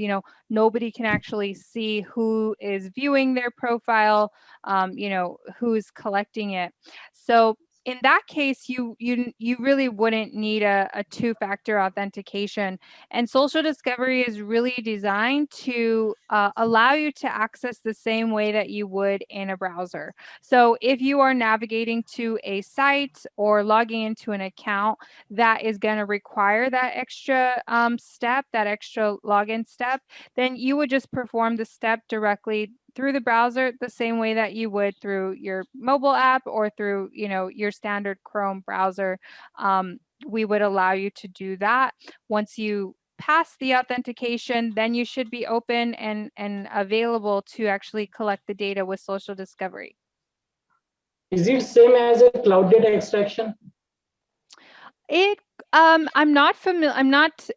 nobody can actually see who is viewing their profile, who's collecting it. So in that case, you really wouldn't need a two-factor authentication. And social discovery is really designed to allow you to access the same way that you would in a browser. So if you are navigating to a site or logging into an account that is going to require that extra step, that extra login step, then you would just perform the step directly through the browser the same way that you would through your mobile app or through your standard Chrome browser. We would allow you to do that. Once you pass the authentication, then you should be open and available to actually collect the data with social discovery. Is it same as a cloud data extraction? I'm not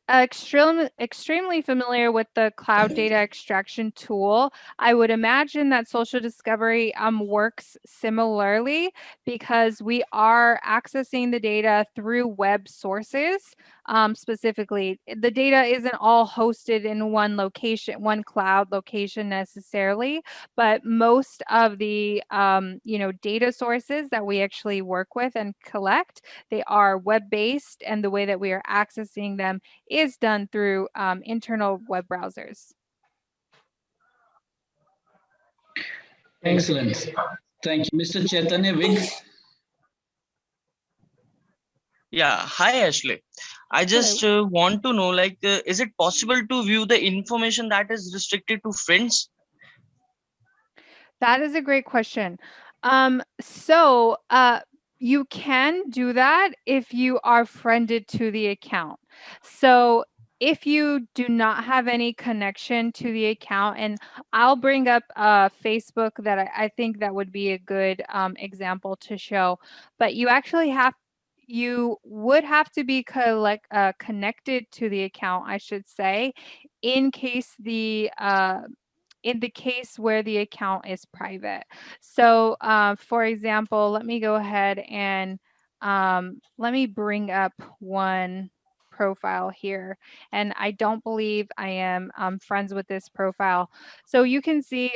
extremely familiar with the cloud data extraction tool. I would imagine that social discovery works similarly because we are accessing the data through web sources. Specifically, the data isn't all hosted in one location, one cloud location necessarily, but most of the data sources that we actually work with and collect, they are web-based, and the way that we are accessing them is done through internal web browsers. Excellent. Thank you. Mr. Chaitanya Vig. Yeah, hi Ashley. I just want to know, like, is it possible to view the information that is restricted to friends? That is a great question. You can do that if you are friended to the account. So if you do not have any connection to the account, and I'll bring up Facebook that I think that would be a good example to show, but you actually you would have to be connected to the account, I should say, in the case where the account is private. So for example, let me go ahead and let me bring up one profile here. And I don't believe I am friends with this profile. So you can see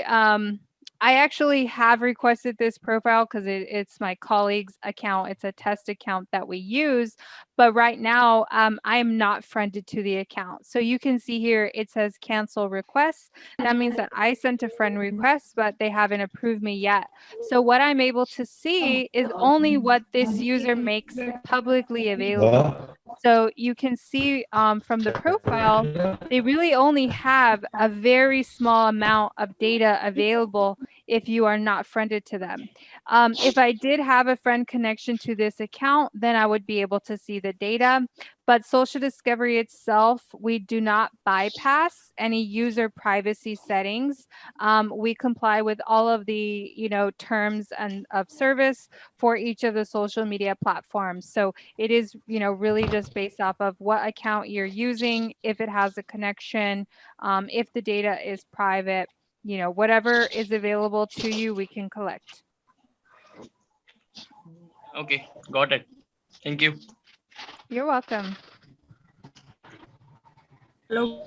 I actually have requested this profile because it's my colleague's account. It's a test account that we use. But right now, I am not friended to the account. So you can see here, it says cancel request. That means that I sent a friend request, but they haven't approved me yet. So what I'm able to see is only what this user makes publicly available. So you can see from the profile, they really only have a very small amount of data available if you are not friended to them. If I did have a friend connection to this account, then I would be able to see the data. But Social Discovery itself, we do not bypass any user privacy settings. We comply with all of the terms and of service for each of the social media platforms. So it is really just based off of what account you're using, if it has a connection, if the data is private, whatever is available to you, we can collect. Okay, got it. Thank you. You're welcome. Hello,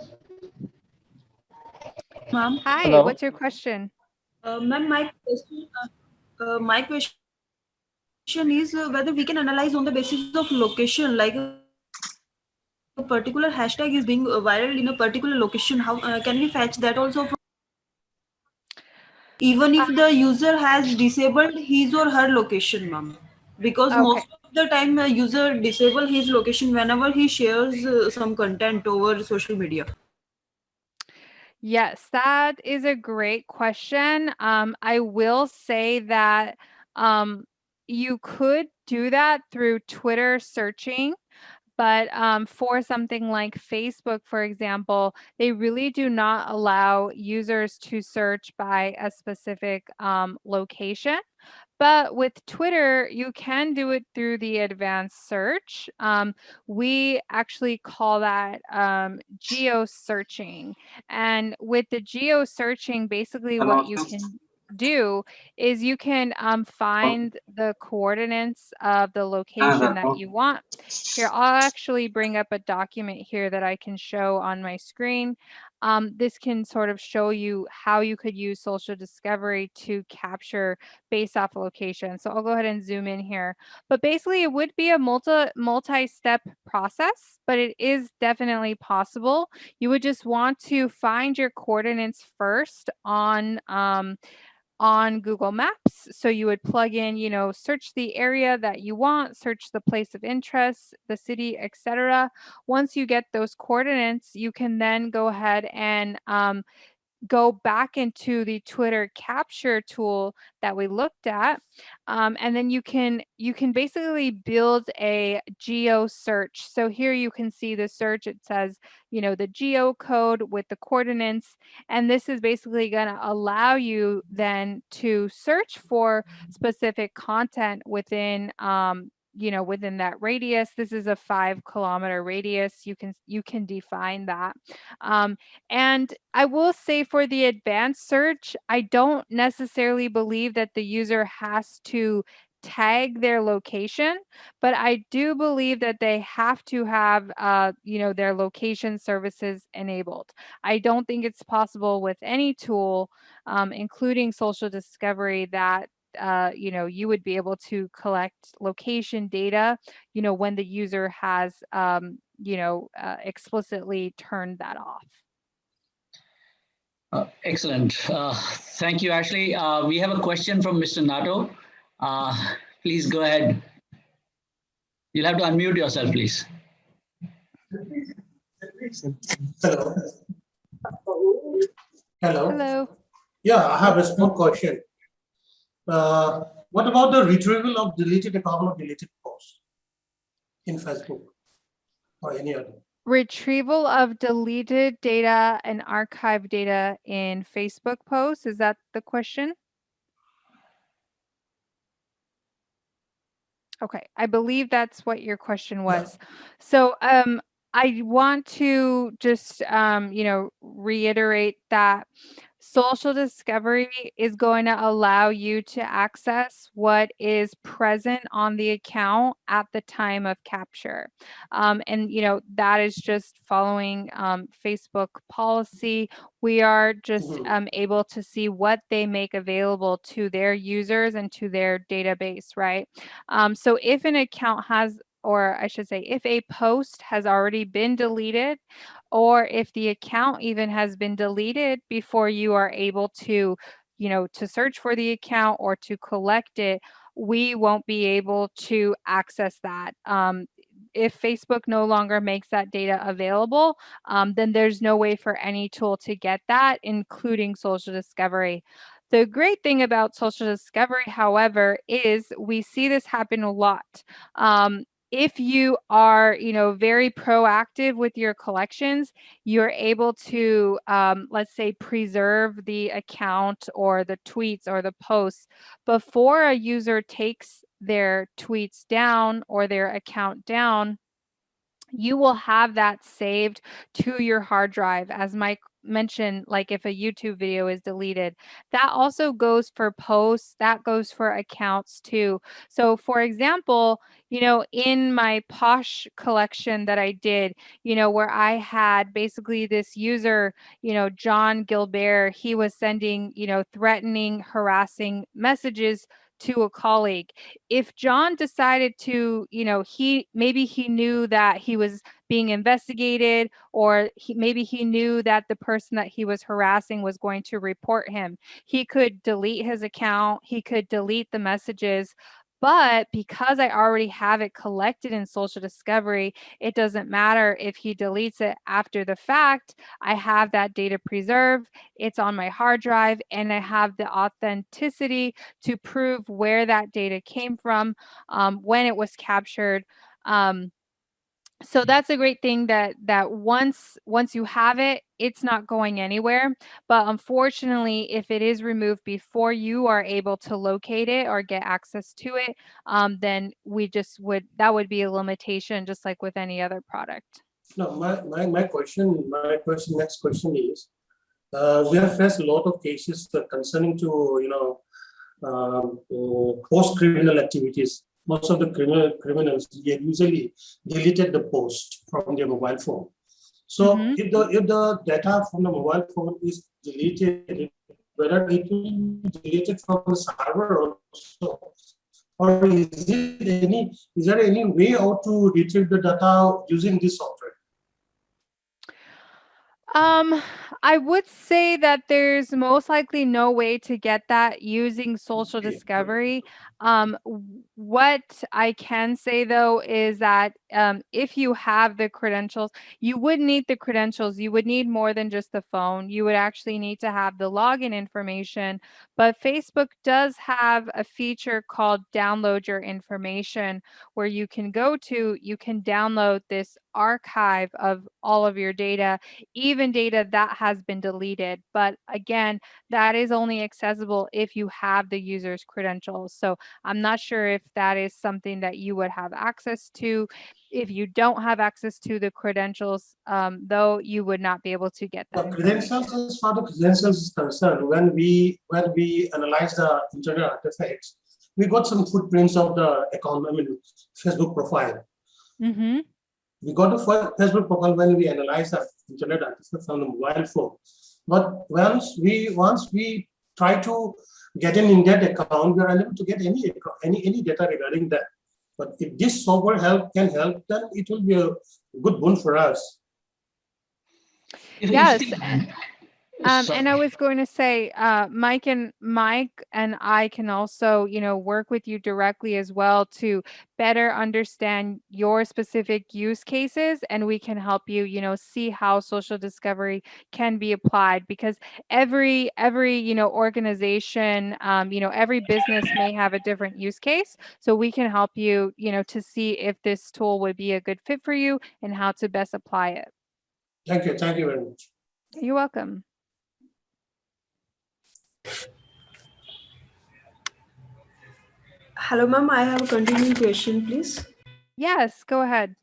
ma'am. Hi, Hello. what's your question? Ma'am, my question is whether we can analyze on the basis of location, like a particular hashtag is being viral in a particular location. How can we fetch that also from, even if the user has disabled his or her location, ma'am? Because Okay. most of the time, a user disable his location whenever he shares some content over social media. Yes, that is a great question. I will say that you could do that through Twitter searching. But for something like Facebook, for example, they really do not allow users to search by a specific location. But with Twitter, you can do it through the advanced search. We actually call that geo searching. And with the geo searching, basically what you can do is you can find the coordinates of the location that you want. Here, I'll actually bring up a document here that I can show on my screen. This can sort of show you how you could use Social Discovery to capture based off location. So I'll go ahead and zoom in here. But basically, it would be a multi-step process, but it is definitely possible. You would just want to find your coordinates first on Google Maps. So you would plug in, search the area that you want, search the place of interest, the city, etc. Once you get those coordinates, you can then go ahead and go back into the Twitter capture tool that we looked at, and then you can basically build a geo search. So here you can see the search. It says the geo code with the coordinates, and this is basically going to allow you then to search for specific content within within that radius. This is a 5-kilometer radius. You can define that. And I will say for the advanced search, I don't necessarily believe that the user has to tag their location, but I do believe that they have to have their location services enabled. I don't think it's possible with any tool, including Social Discovery, that you would be able to collect location data, when the user has, explicitly turned that off. Excellent. Thank you, Ashley. We have a question from Mr. Nato. Please go ahead. You'll have to unmute yourself, please. Hello. Hello. Hello. Yeah, I have a small question. What about the retrieval of deleted account or deleted post in Facebook or any other? Retrieval of deleted data and archived data in Facebook posts. Is that the question? Okay, I believe that's what your question was. So I want to just reiterate that social discovery is going to allow you to access what is present on the account at the time of capture. And that is just following Facebook policy. We are just able to see what they make available to their users and to their database, right? So if an account has, or I should say, if a post has already been deleted, or if the account even has been deleted before you are able to, to search for the account or to collect it, we won't be able to access that. If Facebook no longer makes that data available, then there's no way for any tool to get that, including social discovery. The great thing about social discovery, however, is we see this happen a lot. If you are, very proactive with your collections, you're able to, let's say, preserve the account or the tweets or the posts before a user takes their tweets down or their account down. You will have that saved to your hard drive. As Mike mentioned, like if a YouTube video is deleted, that also goes for posts, that goes for accounts too. So for example, in my Posh collection that I did, where I had basically this user, John Gilbert, he was sending, threatening, harassing messages to a colleague. If John decided to, maybe he knew that he was being investigated, or maybe he knew that the person that he was harassing was going to report him, he could delete his account, he could delete the messages. But because I already have it collected in social discovery, it doesn't matter if he deletes it after the fact. I have that data preserved, it's on my hard drive, and I have the authenticity to prove where that data came from, when it was captured. So that's a great thing that once you have it, it's not going anywhere. But unfortunately, if it is removed before you are able to locate it or get access to it, then that would be a limitation, just like with any other product. No, next question is, we have faced a lot of cases concerning to post-criminal activities. Most of the criminals usually deleted the post from their mobile phone. So if the data from the mobile phone is deleted, whether it will be deleted from the server also, or is there any way how to retrieve the data using this software? I would say that there's most likely no way to get that using social discovery. What I can say though is that if you have the credentials, you would need the credentials. You would need more than just the phone. You would actually need to have the login information. But Facebook does have a feature called download your information, where you can download this archive of all of your data, even data that has been deleted. But again, that is only accessible if you have the user's credentials. So I'm not sure if that is something that you would have access to. If you don't have access to the credentials, though, you would not be able to get that. Credentials, as far as credentials is concerned, when we analyze the internet artifacts, we got some footprints of the account, Facebook profile. We got a Facebook profile when we analyze the internet artifact from the mobile phone. But once we try to get an in-depth account, we are unable to get any data regarding that. But if this software can help, then it will be a good boon for us. Yes. And I was going to say, Mike and I can also, work with you directly as well to better understand your specific use cases, and we can help you, see how social discovery can be applied, because every organization, every business may have a different use case. So we can help you, to see if this tool would be a good fit for you and how to best apply it. Thank you. Thank you very much. You're welcome. Hello, ma'am. I have a continuing question, please. Yes, go ahead.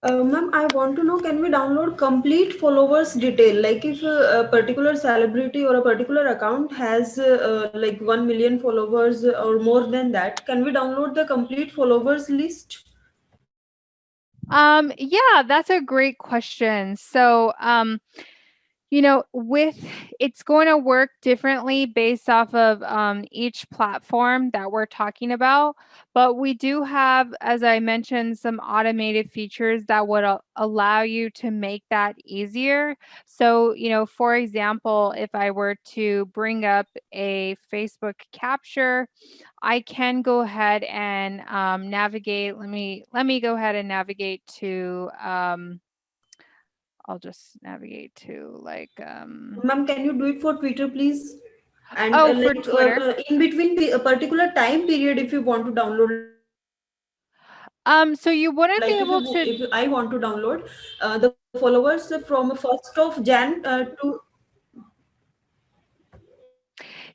Ma'am, I want to know, can we download complete followers detail? Like if a particular celebrity or a particular account has like 1 million followers or more than that, can we download the complete followers list? Yeah, that's a great question. So, it's going to work differently based off of each platform that we're talking about. But we do have, as I mentioned, some automated features that would allow you to make that easier. So, for example, if I were to bring up a Facebook capture, I can go ahead and navigate. Let me go ahead and navigate to. I'll just navigate to Ma'am, can you do it for Twitter, please? And for Twitter. In between a particular time period, if you want to download. So you wouldn't Like be able to. If I want to download the followers from 1st of Jan to.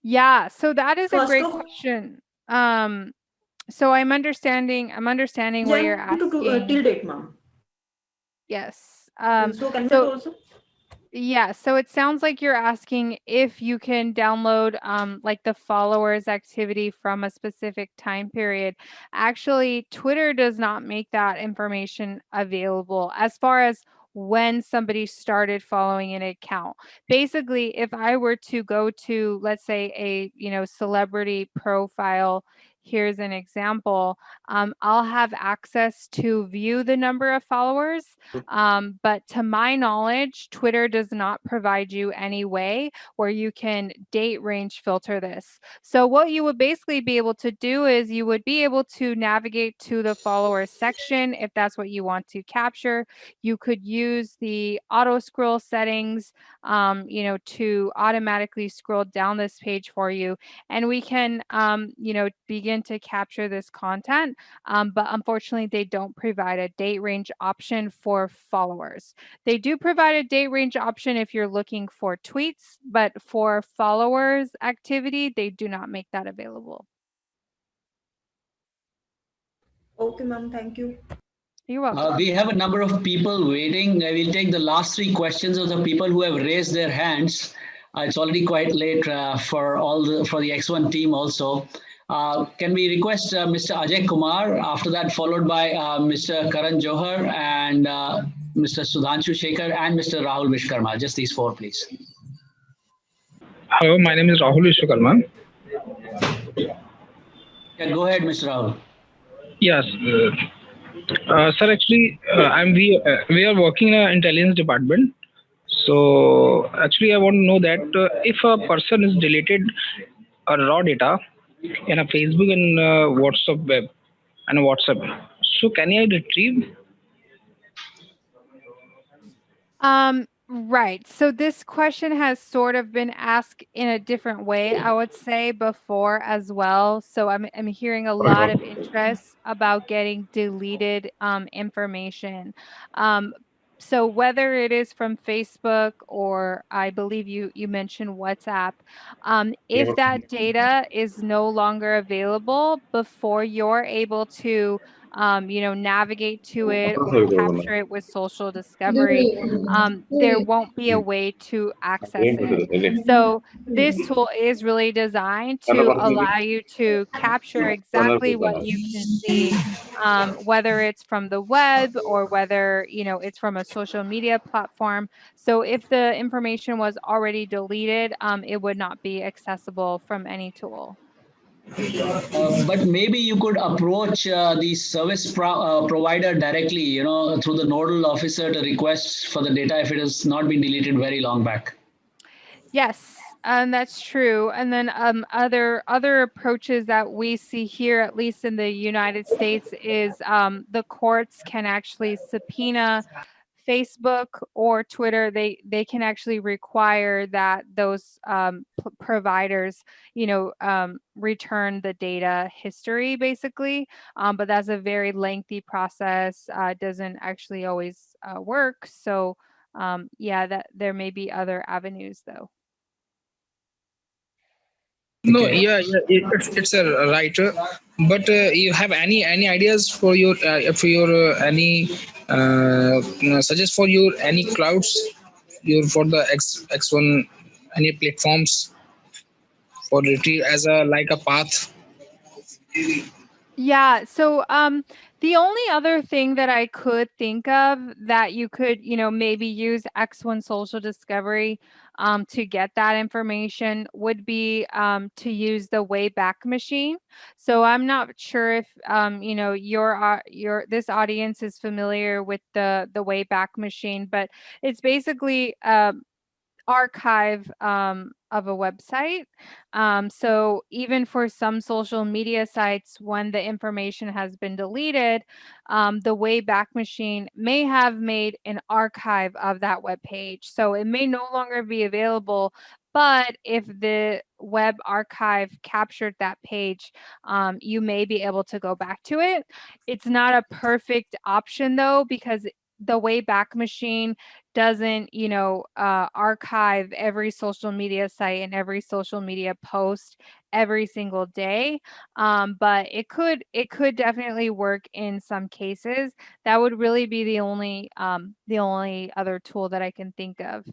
Yeah, so that is a great question. So I'm understanding what you're asking. Till date, ma'am. Yes. So can we also? Yeah, so it sounds like you're asking if you can download like the followers activity from a specific time period. Actually, Twitter does not make that information available as far as when somebody started following an account. Basically, if I were to go to, let's say, a celebrity profile, here's an example, I'll have access to view the number of followers. But to my knowledge, Twitter does not provide you any way where you can date range filter this. So what you would basically be able to do is you would be able to navigate to the followers section if that's what you want to capture. You could use the auto scroll settings, to automatically scroll down this page for you. And we can, begin to capture this content. But unfortunately, they don't provide a date range option for followers. They do provide a date range option if you're looking for tweets, but for followers activity, they do not make that available. Okay, ma'am. Thank you. You're welcome. We have a number of people waiting. I will take the last 3 questions of the people who have raised their hands. It's already quite late for the X1 team also. Can we request Mr. Ajay Kumar, after that followed by Mr. Karan Johar and Mr. Sudhanshu Shekhar and Mr. Rahul Vishkarma. Just these 4, please. Hello, my name is Rahul Vishkarma. Yeah, go ahead, Mr. Rahul. Yes, sir. Actually, we are working in an intelligence department. So actually, I want to know that if a person is deleted a raw data in a Facebook and WhatsApp web and WhatsApp, so can I retrieve? Right. So this question has sort of been asked in a different way, I would say, before as well. So I'm hearing a lot of interest about getting deleted information. So whether it is from Facebook or I believe you mentioned WhatsApp, if that data is no longer available before you're able to navigate to it or capture it with social discovery, there won't be a way to access it. So this tool is really designed to allow you to capture exactly what you can see, whether it's from the web or whether it's from a social media platform. So if the information was already deleted, it would not be accessible from any tool. But maybe you could approach the service provider directly, through the nodal officer to request for the data if it has not been deleted very long back. Yes, that's true. And then other approaches that we see here, at least in the United States, is the courts can actually subpoena Facebook or Twitter. They can actually require that those providers, return the data history, basically. But that's a very lengthy process. Doesn't actually always work. So yeah, that there may be other avenues though. No, Okay. yeah, it's a right. But you have any ideas for your any suggest for your any clouds your for the X1 any platforms for retrieve as a like a path? Yeah, so the only other thing that I could think of that you could, maybe use X1 Social Discovery to get that information would be to use the Wayback Machine. So I'm not sure if your this audience is familiar with the Wayback Machine, but it's basically archive of a website. So even for some social media sites, when the information has been deleted, the Wayback Machine may have made an archive of that web page. So it may no longer be available, but if the web archive captured that page, you may be able to go back to it. It's not a perfect option though, because the Wayback Machine doesn't, archive every social media site and every social media post every single day. But it could definitely work in some cases. That would really be the only other tool that I can think of.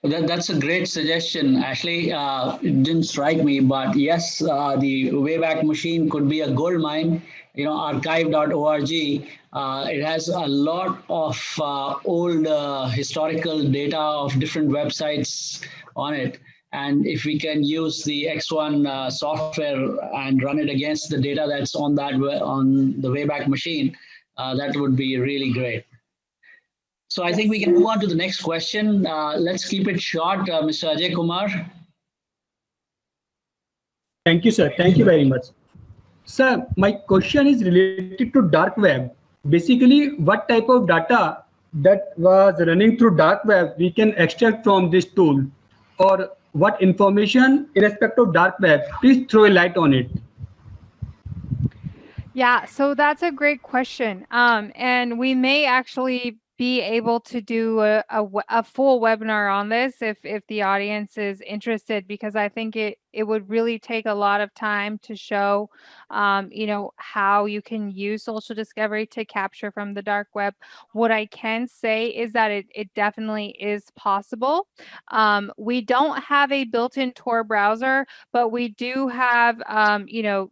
That's a great suggestion. Actually, it didn't strike me, but yes, the Wayback Machine could be a gold mine. Archive.org. It has a lot of old historical data of different websites on it. And if we can use the X1 software and run it against the data that's on the Wayback Machine, that would be really great. So I think we can move on to the next question. Let's keep it short. Mr. Ajay Kumar. Thank you, sir. Thank you very much. Sir, my question is related to dark web. Basically, what type of data that was running through dark web we can extract from this tool? Or what information in respect of dark web? Please throw a light on it. Yeah, so that's a great question. And we may actually be able to do a full webinar on this if the audience is interested, because I think it would really take a lot of time to show, how you can use social discovery to capture from the dark web. What I can say is that it definitely is possible. We don't have a built-in Tor browser, but we do have,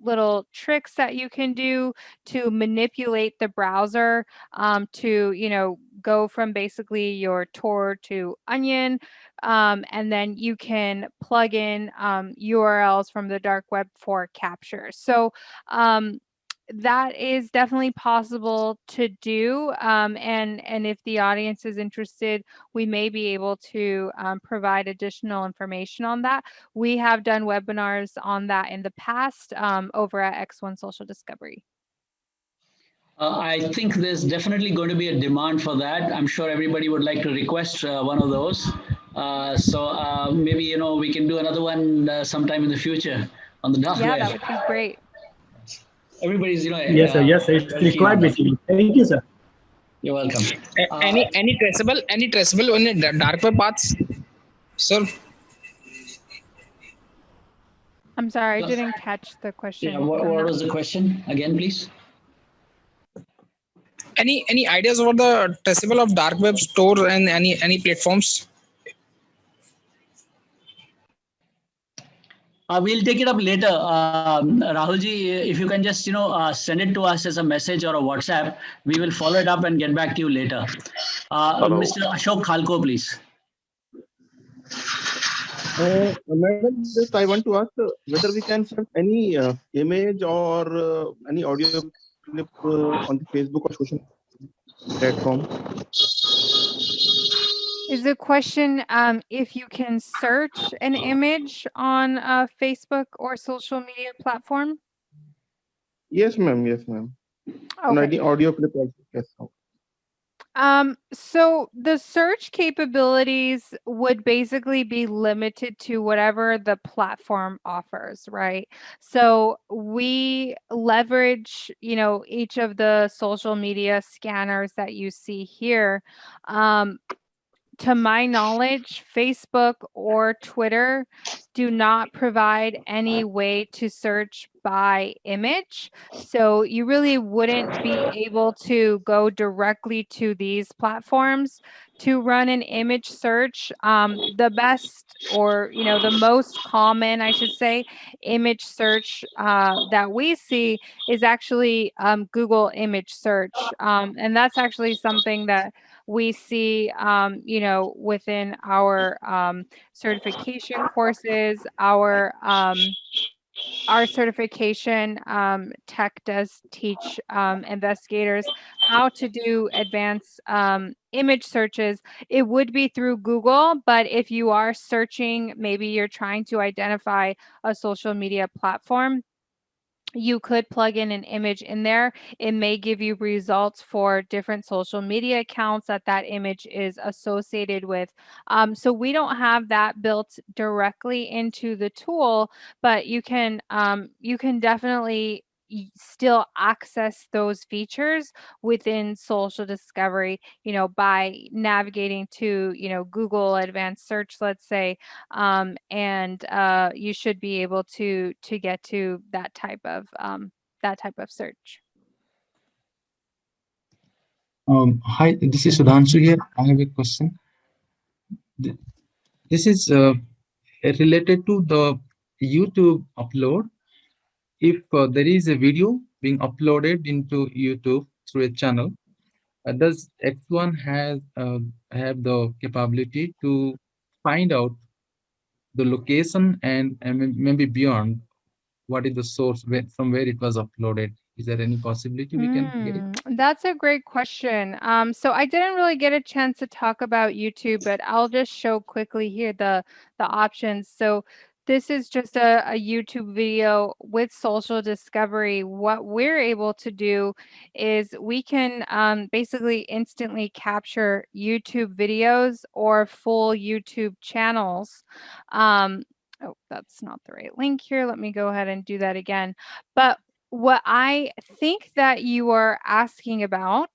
little tricks that you can do to manipulate the browser to, go from basically your Tor to Onion. And then you can plug in URLs from the dark web for capture. So that is definitely possible to do. And if the audience is interested, we may be able to provide additional information on that. We have done webinars on that in the past over at X1 Social Discovery. I think there's definitely going to be a demand for that. I'm sure everybody would like to request one of those. So maybe, we can do another one sometime in the future on the dark web. Yeah, that would be great. Everybody's, Yes, sir. Yes, sir. It's required basically. Thank you, sir. You're welcome. Any traceable on the dark web paths, sir? I'm sorry, I didn't catch the question. Yeah, what was the question again, please? Any ideas about the traceable of dark web store and any platforms? We'll take it up later. Rahulji, if you can just, send it to us as a message or a WhatsApp, we will follow it up and get back to you later. Mr. Ashok Khalko, please. Madam, just I want to ask whether we can send any image or any audio clip on the Facebook or social platform. Is the question if you can search an image on a Facebook or social media platform? Yes, ma'am. Yes, ma'am. And Okay. any audio clip also. Yes. So the search capabilities would basically be limited to whatever the platform offers, right? So we leverage, each of the social media scanners that you see here. To my knowledge, Facebook or Twitter do not provide any way to search by image. So you really wouldn't be able to go directly to these platforms to run an image search. The best, or the most common, I should say, image search that we see is actually Google image search. And that's actually something that we see, within our certification courses, our certification tech does teach investigators how to do advanced image searches. It would be through Google, but if you are searching, maybe you're trying to identify a social media platform, you could plug in an image in there. It may give you results for different social media accounts that image is associated with. So we don't have that built directly into the tool, but you can definitely still access those features within social discovery, by navigating to, Google advanced search, let's say, and you should be able to get to that type of search. Hi, this is Sudhanshu here. I have a question. This is related to the YouTube upload. If there is a video being uploaded into YouTube through a channel, does X1 have the capability to find out the location and maybe beyond what is the source from where it was uploaded? Is there any possibility we can get it? That's a great question. So I didn't really get a chance to talk about YouTube, but I'll just show quickly here the options. So this is just a YouTube video with social discovery. What we're able to do is we can basically instantly capture YouTube videos or full YouTube channels. Oh, that's not the right link here. Let me go ahead and do that again. But what I think that you are asking about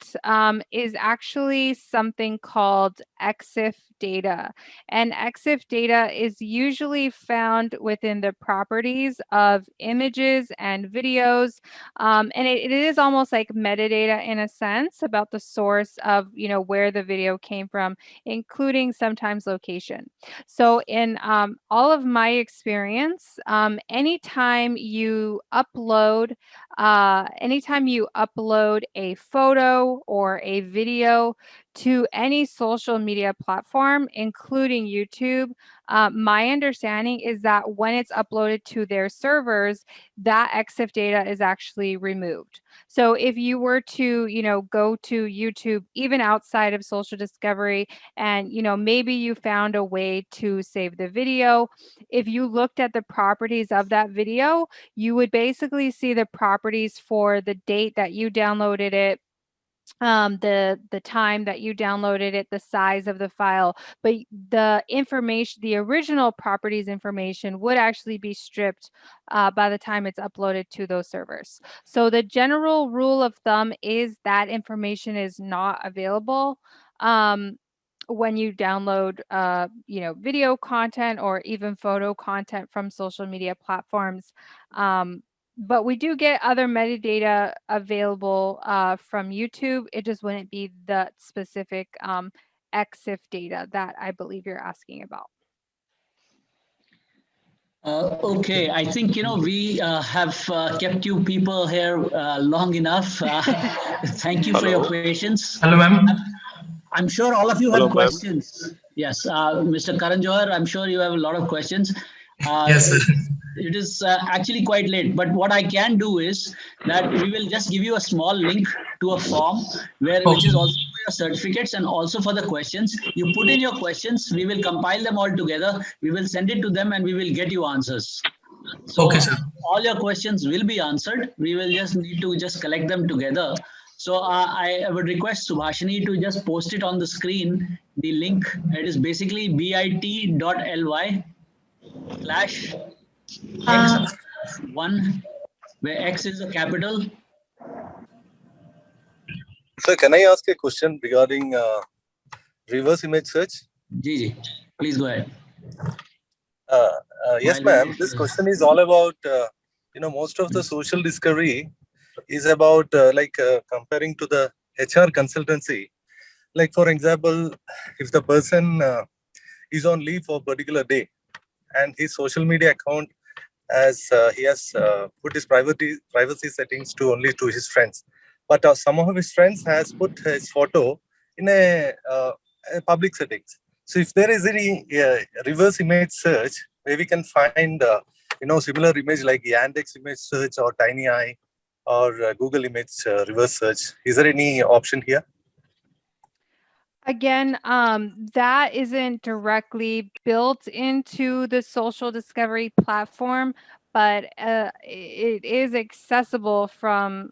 is actually something called EXIF data. And EXIF data is usually found within the properties of images and videos. And it is almost like metadata in a sense about the source of, where the video came from, including sometimes location. So in all of my experience, anytime you upload a photo or a video to any social media platform, including YouTube, my understanding is that when it's uploaded to their servers, that EXIF data is actually removed. So if you were to, go to YouTube, even outside of social discovery, and, maybe you found a way to save the video, if you looked at the properties of that video, you would basically see the properties for the date that you downloaded it, the time that you downloaded it, the size of the file, but the information, the original properties information, would actually be stripped by the time it's uploaded to those servers. So the general rule of thumb is that information is not available when you download video content or even photo content from social media platforms. But we do get other metadata available from YouTube. It just wouldn't be the specific EXIF data that I believe you're asking about. Okay, I think, we have kept you people here long enough. Thank you for your patience. Hello, ma'am. I'm sure all of you Hello, have questions. Yes, Mr. Karan Johar, I'm sure you have a lot of questions. Yes, sir. It is actually quite late, but what I can do is that we will just give you a small link to a form which is also your certificates and also for the questions. You put in your questions, we will compile them all together. We will send it to them and we will get you answers. So Okay, sir. all your questions will be answered. We will just need to just collect them together. So I would request Subhashini to just post it on the screen, the link. It is basically bit.ly/x1, where X is a capital. Sir, can I ask a question regarding reverse image search? Gigi, please go ahead. Yes, ma'am. This question is all about, most of the social discovery is about comparing to the HR consultancy. Like, for example, if the person is on leave for a particular day and his social media account he has put his privacy settings to only to his friends, but some of his friends has put his photo in a public settings. So if there is any reverse image search where we can find similar image like Yandex image search or TinyEye or Google image reverse search, is there any option here? Again, that isn't directly built into the social discovery platform, but it is accessible from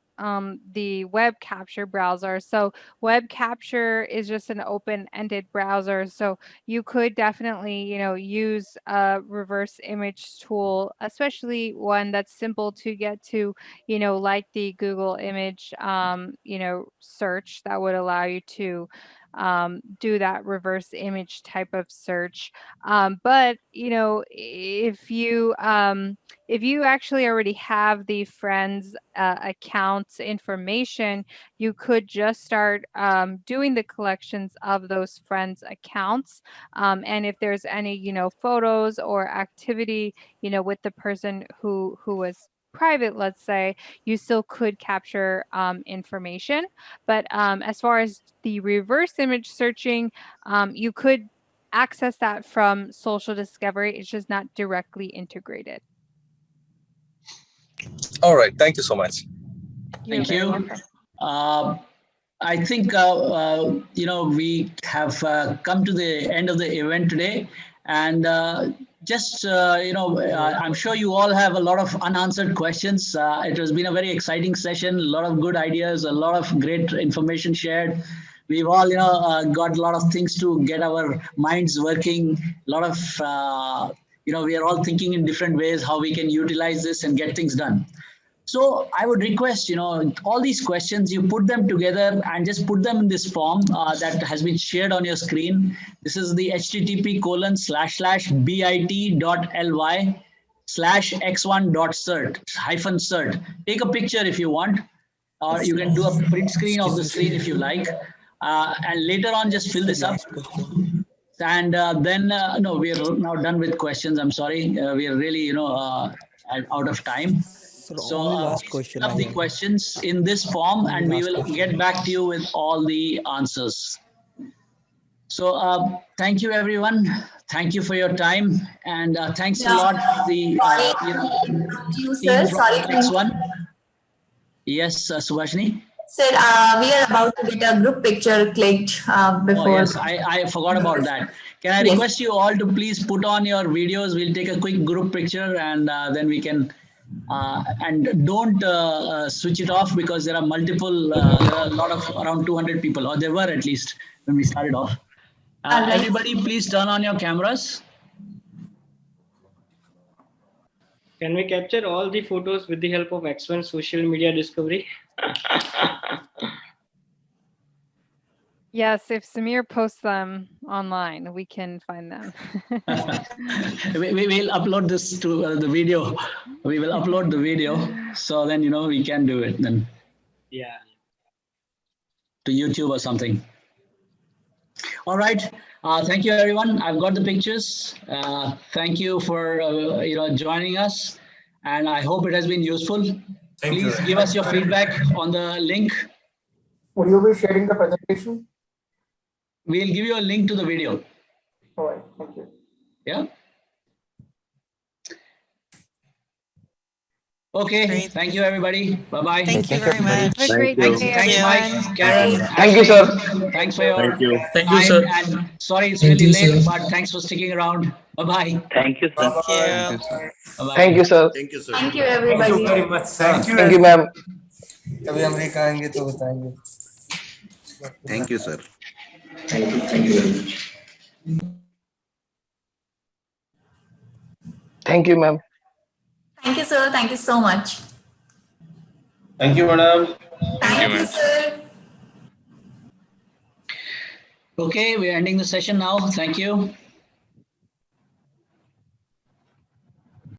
the web capture browser. So web capture is just an open-ended browser. So you could definitely, use a reverse image tool, especially one that's simple to get to, like the Google image, search that would allow you to do that reverse image type of search. But if you actually already have the friends accounts information, you could just start doing the collections of those friends accounts. And if there's any photos or activity with the person who was private, let's say, you still could capture information. But as far as the reverse image searching, you could access that from social discovery. It's just not directly integrated. All right. Thank you so much. Thank you. I think, we have come to the end of the event today. And I'm sure you all have a lot of unanswered questions. It has been a very exciting session, a lot of good ideas, a lot of great information shared. We've all, got a lot of things to get our minds working. A lot of, we are all thinking in different ways how we can utilize this and get things done. So I would request, all these questions, you put them together and just put them in this form that has been shared on your screen. This is the http://bit.ly/x1.cert. Take a picture if you want, or you can do a print screen of the screen if you like. And later on, just fill this up. And no, we are now done with questions. I'm sorry. We are really, out of time. So last question. Fill up the questions in this form and we will get back to you with all the answers. So thank you, everyone. Thank you for your time. And thanks a lot to the team from Next One. Yes, Subhashini? Sir, we are about to get a group picture clicked before. Oh, yes, I forgot about that. Can I request you all to please put on your videos? We'll take a quick group picture and then we can, and don't switch it off because there are multiple, there are a lot of around 200 people, or there were at least when we started off. Everybody, please turn on your cameras. Can we capture all the photos with the help of X1 social media discovery? Yes, if Samir posts them online, we can find them. we will upload this to the video. We will upload the video. So then, we can do it then. Yeah. To YouTube or something. All right. Thank you, everyone. I've got the pictures. Thank you for, joining us. And I hope it has been useful. Please give us your feedback on the link. Will you be sharing the presentation? We'll give you a link to the video. All right. Thank you. Yeah. Okay, Great. thank you, everybody. Bye-bye. Thank you very much. Have a great Thanks, day, thanks, everyone. Mike, Karen, Thank you, Ashley. sir. Thanks for your Thank you. time. And sorry it's really late, but thanks for sticking around. Bye-bye. Thank you, sir. Thank you. Bye-bye. Thank you, sir. Thank you, sir. Thank you, everybody. very much, sir. Thank you, ma'am. कभी America आएंगे तो बताएंगे. Thank you, sir. Thank you, ma'am. Thank you, sir. Thank you so much. Thank you, madam. Thank you, sir. Okay, we're ending the session now. Thank you.